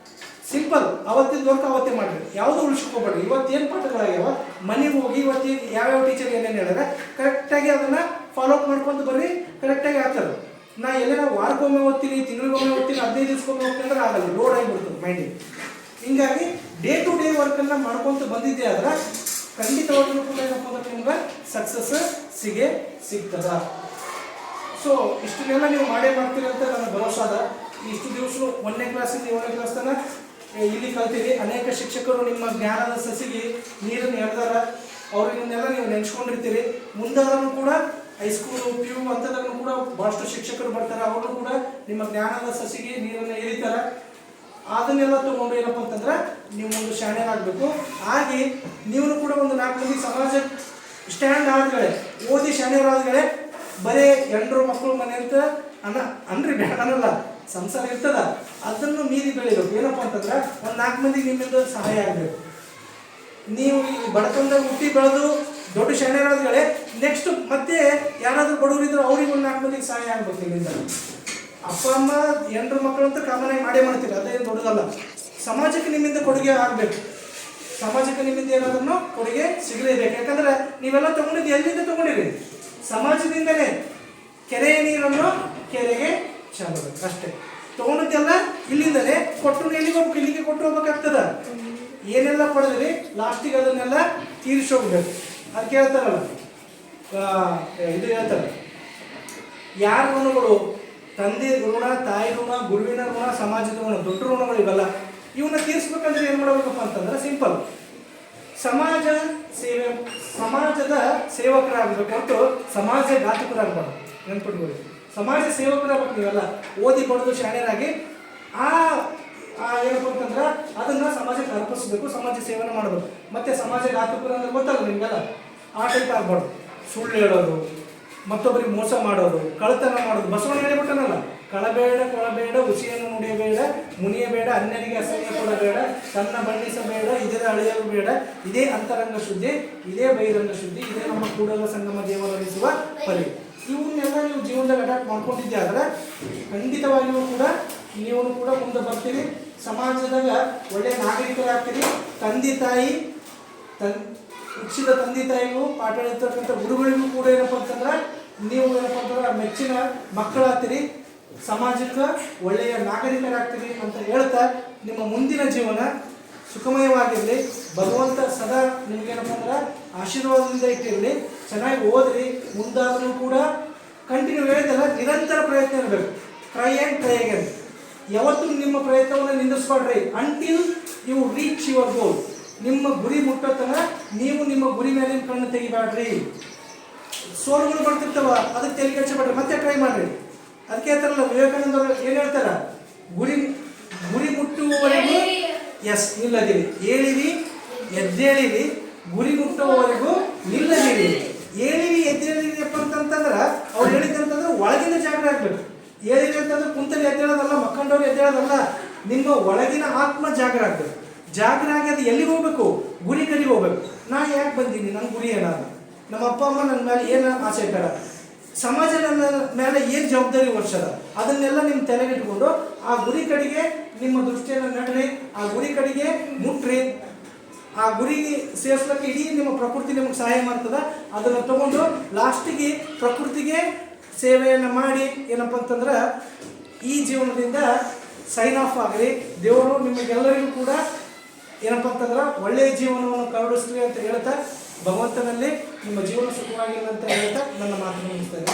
ಸಿಂಪಲ್, ಅವತ್ತಿನ ವರ್ಕ್ ಅವತ್ತೇ ಮಾಡ್ರಿ, ಯಾವುದು ಉಳಿಸ್ಕೋಬೇಡ್ರಿ. ಇವತ್ತೇನು ಪಾಠಗಳಾಗ್ಯಾವ ಮನೆಗೆ ಹೋಗಿ ಇವತ್ತೇನು ಯಾವ್ಯಾವ ಟೀಚರ್ ಏನೇನು ಹೇಳಿದ್ರೆ ಕರೆಕ್ಟಾಗಿ ಅದನ್ನು ಫಾಲೋ ಅಪ್ ಮಾಡ್ಕೊಂಡು ಬರ್ರಿ, ಕರೆಕ್ಟಾಗಿ ಆಗ್ತಾರೆ. ನಾ ಎಲ್ಲೇನೋ ವಾರಕ್ಕೊಮ್ಮೆ ಓದ್ತೀನಿ, ತಿಂಗಳಿಗೊಮ್ಮೆ ಓದ್ತೀನಿ, 15 ದಿವಸಕ್ಕೊಮ್ಮೆ ಓದ್ತೀನಿ ಅಂದ್ರೆ ಆಗಲ್ಲ, ಲೋಡ್ ಆಗಿಬಿಡ್ತದೆ ಮೈಂಡಿಗೆ. ಹಿಂಗಾಗಿ ಡೇ ಟು ಡೇ ವರ್ಕನ್ನು ಮಾಡ್ಕೊತ ಬಂದಿದ್ದೆ ಆದ್ರೆ ಖಂಡಿತವಾಗ್ಲೂ ಕೂಡ ಏನಪ್ಪ ಅಂದ್ರೆ ನಿಮ್ಗೆ ಸಕ್ಸಸ್ ಸಿಗ್ತದ. ಸೊ ಇಷ್ಟನ್ನೆಲ್ಲ ನೀವು ಮಾಡೇ ಮಾಡ್ತೀರಿ ಅಂತ ನನಗೆ ಭರವಸೆ ಅದ. ಇಷ್ಟು ದಿವಸ 1ನೇ ಕ್ಲಾಸಿಂದ 7ನೇ ಕ್ಲಾಸ್ ತನಕ ಇಲ್ಲಿ ಕಲ್ತೀರಿ. ಅನೇಕ ಶಿಕ್ಷಕರು ನಿಮ್ಮ ಜ್ಞಾನದ ಸಸಿಗೆ ನೀರನ್ನು ಎಳೆದಾರ, ಅವ್ರಿಗನ್ನೆಲ್ಲ ನೀವು ನೆನೆಸ್ಕೊಂಡಿರ್ತೀರಿ. ಮುಂದಾದ್ರೂ ಕೂಡ ಹೈಸ್ಕೂಲು PU ಅಂತದನ್ನು ಕೂಡ ಭಾಳಷ್ಟು ಶಿಕ್ಷಕರು ಬರ್ತಾರೆ, ಅವರು ಕೂಡ ನಿಮ್ಮ ಜ್ಞಾನದ ಸಸಿಗೆ ನೀರನ್ನು ಎಳಿತಾರೆ. ಅದನ್ನೆಲ್ಲ ತಗೊಂಡು ಏನಪ್ಪ ಅಂತಂದ್ರೆ ನೀವು ಒಂದು ಶಾಣೆರಾಗಬೇಕು. ಹಾಗೆ ನೀವು ಕೂಡ ಒಂದು 4 ಮಂದಿ ಸಮಾಜ ಸ್ಟ್ಯಾಂಡ್ ಆದ್ಗಳೇ, ಓದಿ ಶಾಣೆಯರಾದ್ಗಳೇ ಬರೀ ಹೆಂಡ್ರು ಮಕ್ಕಳು ಮನೆ ಅಂತ ಅನ್ರಿ ಬೇಡ ಅನ್ನಲ್ಲ, ಸಂಸಾರ ಇರ್ತದ, ಅದನ್ನು ಮೀರಿ ಬೆಳಿಬೇಕು. ಏನಪ್ಪ ಅಂತಂದ್ರೆ ಒಂದು 4 ಮಂದಿಗೆ ನಿಮ್ಮಿಂದ ಸಹಾಯ ಆಗಬೇಕು. ನೀವು ಈ ಬಡತನದಾಗ ಹುಟ್ಟಿ ಬೆಳೆದು ದೊಡ್ಡ ಶಾಣೆಯರಾದ್ಗಳೇ ನೆಕ್ಸ್ಟ್ ಮತ್ತೆ ಯಾರಾದರೂ ಬಡವರಿದ್ರು ಅವ್ರಿಗೆ ಒಂದು 4 ಮಂದಿಗೆ ಸಹಾಯ ಆಗ್ಬೇಕು. ಇಲ್ಲಿಂದ ಅಪ್ಪ ಅಮ್ಮ ಹೆಂಡ್ರು ಮಕ್ಕಳು ಅಂತ ಕಾಮನ್ ಆಗಿ ಮಾಡೇ ಮಾಡ್ತೀರಿ, ಅದೇನು ದೊಡ್ಡದಲ್ಲ. ಸಮಾಜಕ್ಕೆ ನಿಮ್ಮಿಂದ ಕೊಡುಗೆ ಆಗಬೇಕು. ಸಮಾಜಕ್ಕೆ ನಿಮ್ಮಿಂದ ಏನಾದ್ರೂ ಕೊಡುಗೆ ಸಿಗಲೇಬೇಕು. ಯಾಕಂದ್ರೆ ನೀವೆಲ್ಲ ತಗೊಂಡಿದ್ದು ಎಲ್ಲಿಂದ ತಗೊಂಡಿರಿ? ಸಮಾಜದಿಂದಲೇ. ಕೆರೆಯ ನೀರನ್ನು ಕೆರೆಗೆ ಚೆಲ್ಲಬೇಕು ಅಷ್ಟೇ. ತಗೊಂಡಿದ್ದೆಲ್ಲ ಇಲ್ಲಿಂದಲೇ ಕೊಟ್ಟು ಎಲ್ಲಿಗೆ ಹೋಗ್ಬೇಕು, ಇಲ್ಲಿಗೆ ಕೊಟ್ಟು ಹೋಗ್ಬೇಕಾಗ್ತದ. ಏನೆಲ್ಲ ಪಡೆದ್ರಿ ಲಾಸ್ಟಿಗೆ ಅದನ್ನೆಲ್ಲ ತೀರಿಸೋಗ್ಬೇಕು. ಅದಕ್ಕೆ ಹೇಳ್ತಾರಲ್ಲ, ಇದು ಹೇಳ್ತಾರೆ, ಯಾರ ಋಣಗಳು ತಂದೆ ಋಣ, ತಾಯಿ ಋಣ, ಗುರುವಿನ ಋಣ, ಸಮಾಜದ ಋಣ, ದೊಡ್ಡ ಋಣಗಳು ಇವೆಲ್ಲ. ಇವನ್ನ ತೀರಿಸ್ಬೇಕಂದ್ರೆ ಏನು ಮಾಡಬೇಕಪ್ಪ ಅಂತಂದ್ರೆ ಸಿಂಪಲ್, ಸಮಾಜದ ಸೇವಕರಾಗಬೇಕು ಹೊರತು ಸಮಾಜ ಘಾತಕರಾಗಬಾರ್ದು. ನೆನ್ಪಿಟ್ಕೊಳ್ಳಿ, ಸಮಾಜ ಸೇವಕರಾಗಬೇಕು. ನೀವೆಲ್ಲ ಓದಿ ಪಡೆದು ಶಾಣ್ಯರಾಗಿ ಏನಪ್ಪ ಅಂತಂದ್ರೆ ಅದನ್ನ ಸಮಾಜಕ್ಕೆ ಅರ್ಪಿಸಬೇಕು, ಸಮಾಜ ಸೇವನೆ ಮಾಡಬೇಕು. ಮತ್ತೆ ಸಮಾಜ ಘಾತಕರು ಅಂದ್ರೆ ಗೊತ್ತಲ್ಲ ನಿಮ್ಗೆಲ್ಲ, ಆ ಟೈಪ್ ಆಗ್ಬಾರ್ದು. ಸುಳ್ಳು ಹೇಳೋದು, ಮತ್ತೊಬ್ಬರಿಗೆ ಮೋಸ ಮಾಡೋದು, ಕಳ್ಳತನ ಮಾಡೋದು. ಬಸವಣ್ಣ ಹೇಳಿಬಿಟ್ಟನಲ್ಲ, ಕಳಬೇಡ ಕೊಳಬೇಡ, ಹುಸಿಯನ್ನು ನುಡಿಯಬೇಡ, ಮುನಿಯಬೇಡ, ಅನ್ಯರಿಗೆ ಅಸಹ್ಯ ಕೊಡಬೇಡ, ತನ್ನ ಬಣ್ಣಿಸಬೇಡ, ಇದರ ಅಳೆಯಲು ಬೇಡ, ಇದೇ ಅಂತರಂಗ ಶುದ್ಧಿ, ಇದೇ ಬಹಿರಂಗ ಶುದ್ಧಿ, ಇದೇ ನಮ್ಮ ಕೂಡಲ ಸಂಗಮ ದೇವರಲ್ಲಿಸುವ ಪರಿ. ಇವನ್ನೆಲ್ಲ ನೀವು ಜೀವನದಾಗ ಅಡಾಪ್ಟ್ ಮಾಡ್ಕೊಂಡಿದ್ದೆ ಆದ್ರೆ ಖಂಡಿತವಾಗಿಯೂ ಕೂಡ ನೀವು ಕೂಡ ಮುಂದೆ ಬರ್ತೀರಿ, ಸಮಾಜದಾಗ ಒಳ್ಳೆಯ ನಾಗರಿಕರಾಗ್ತೀರಿ. ತಂದೆ ತಾಯಿ ಹುಟ್ಟಿಸಿದ ತಂದೆ ತಾಯಿಗೂ ಪಾಠ ಹೇಳ್ತಕ್ಕಂಥ ಗುರುಗಳಿಗೂ ಕೂಡ ಏನಪ್ಪ ಅಂತಂದ್ರೆ ನೀವು ಏನಪ್ಪ ಅಂತಂದ್ರೆ ಮೆಚ್ಚಿನ ಮಕ್ಕಳಾಗ್ತೀರಿ, ಸಮಾಜಕ್ಕೆ ಒಳ್ಳೆಯ ನಾಗರಿಕರಾಗ್ತೀರಿ ಅಂತ ಹೇಳ್ತಾ ನಿಮ್ಮ ಮುಂದಿನ ಜೀವನ ಸುಖಮಯವಾಗಿರಲಿ. ಭಗವಂತ ಸದಾ ನಿಮ್ಗೇನಪ್ಪ ಅಂದ್ರೆ ಆಶೀರ್ವಾದದಿಂದ ಇಟ್ಟಿರಲಿ. ಚೆನ್ನಾಗಿ ಓದ್ರಿ. ಮುಂದಾದರೂ ಕೂಡ ಕಂಟಿನ್ಯೂ ಹೇಳಿದಲ್ಲ, ನಿರಂತರ ಪ್ರಯತ್ನ ಇರಬೇಕು. Try and try again. ಯಾವತ್ತೂ ನಿಮ್ಮ ಪ್ರಯತ್ನವನ್ನು ನಿಲ್ಲಿಸ್ಬಾಡ್ರಿ until you reach your goal. ನಿಮ್ಮ ಗುರಿ ಮುಟ್ಟೋತನ ನೀವು ನಿಮ್ಮ ಗುರಿ ಮೇಲಿನ ಕಣ್ಣು ತೆಗಿಬೇಡ್ರಿ. ಸೋಲುಗಳು ಬರ್ತಿರ್ತವ, ಅದಕ್ಕೆ ತೆರಿಗೆ ಕೆಡಿಸಬೇಡ್ರಿ, ಮತ್ತೆ ಟ್ರೈ ಮಾಡ್ರಿ. ಅದಕ್ಕೆ ಹೇಳ್ತಾರಲ್ಲ, ವಿವೇಕಾನಂದ ಅವರು ಏನು ಹೇಳ್ತಾರ, ಗುರಿ ಮುಟ್ಟುವವರೆಗೂ ನಿಲ್ಲದಿರಿ, ಹೇಳಿರಿ ಎದ್ದೇಳಿರಿ, ಗುರಿ ಮುಟ್ಟುವವರೆಗೂ ನಿಲ್ಲದಿರಿ. ಹೇಳಿರಿ ಎದ್ದೇಳಿರಿಪ್ಪ ಅಂತಂದ್ರೆ ಅವ್ರು ಹೇಳಿದಂತಂದ್ರೆ ಒಳಗಿನ ಜಾಗರ ಆಗ್ಬೇಕು. ಹೇಳಿರಿ ಅಂತಂದ್ರೆ ಕುಂತಲ್ಲಿ ಎದ್ದೇಳೋದಲ್ಲ, ಮಕ್ಕಂಡವ್ರು ಎದ್ದೇಳೋದಲ್ಲ, ನಿಮ್ಮ ಒಳಗಿನ ಆತ್ಮ ಜಾಗರ ಆಗ್ಬೇಕು. ಜಾಗರ ಆಗಿ ಅದು ಎಲ್ಲಿಗೆ ಹೋಗ್ಬೇಕು, ಗುರಿ ಕಡೆಗೆ ಹೋಗ್ಬೇಕು. ನಾ ಯಾಕೆ ಬಂದೀನಿ, ನನ್ನ ಗುರಿ ಏನಾದ, ನಮ್ಮ ಅಪ್ಪ ಅಮ್ಮ ನನ್ನ ಮೇಲೆ ಏನು ಆಸೆ ಇಟ್ಟಾರ, ಸಮಾಜ ನನ್ನ ಮೇಲೆ ಏನು ಜವಾಬ್ದಾರಿ ವರ್ಷದ, ಅದನ್ನೆಲ್ಲ ನಿಮ್ಮ ತಲೆಗಿಟ್ಕೊಂಡು ಆ ಗುರಿ ಕಡೆಗೆ ನಿಮ್ಮ ದೃಷ್ಟಿಯನ್ನು ನಡ್ರಿ, ಆ ಗುರಿ ಕಡೆಗೆ ಮುಟ್ರಿ. ಆ ಗುರಿಗೆ ಸೇರಿಸ್ಲಿಕ್ಕೆ ಇಡೀ ನಿಮ್ಮ ಪ್ರಕೃತಿ ನಿಮಗೆ ಸಹಾಯ ಮಾಡ್ತದೆ. ಅದನ್ನು ತಗೊಂಡು ಲಾಸ್ಟಿಗೆ ಪ್ರಕೃತಿಗೆ ಸೇವೆಯನ್ನು ಮಾಡಿ ಏನಪ್ಪ ಅಂತಂದ್ರೆ ಈ ಜೀವನದಿಂದ ಸೈನ್ ಆಫ್ ಆಗ್ರಿ. ದೇವರು ನಿಮಗೆಲ್ಲರಿಗೂ ಕೂಡ ಏನಪ್ಪ ಅಂತಂದ್ರೆ ಒಳ್ಳೆಯ ಜೀವನವನ್ನು ಕರುಣಿಸ್ಲಿ ಅಂತ ಹೇಳ್ತಾ, ಭಗವಂತನಲ್ಲಿ ನಿಮ್ಮ ಜೀವನ ಸುಖವಾಗಿಲ್ಲ ಅಂತ ಹೇಳ್ತಾ ನನ್ನ ಮಾತನ್ನು ಮುಗಿಸ್ತೇನೆ.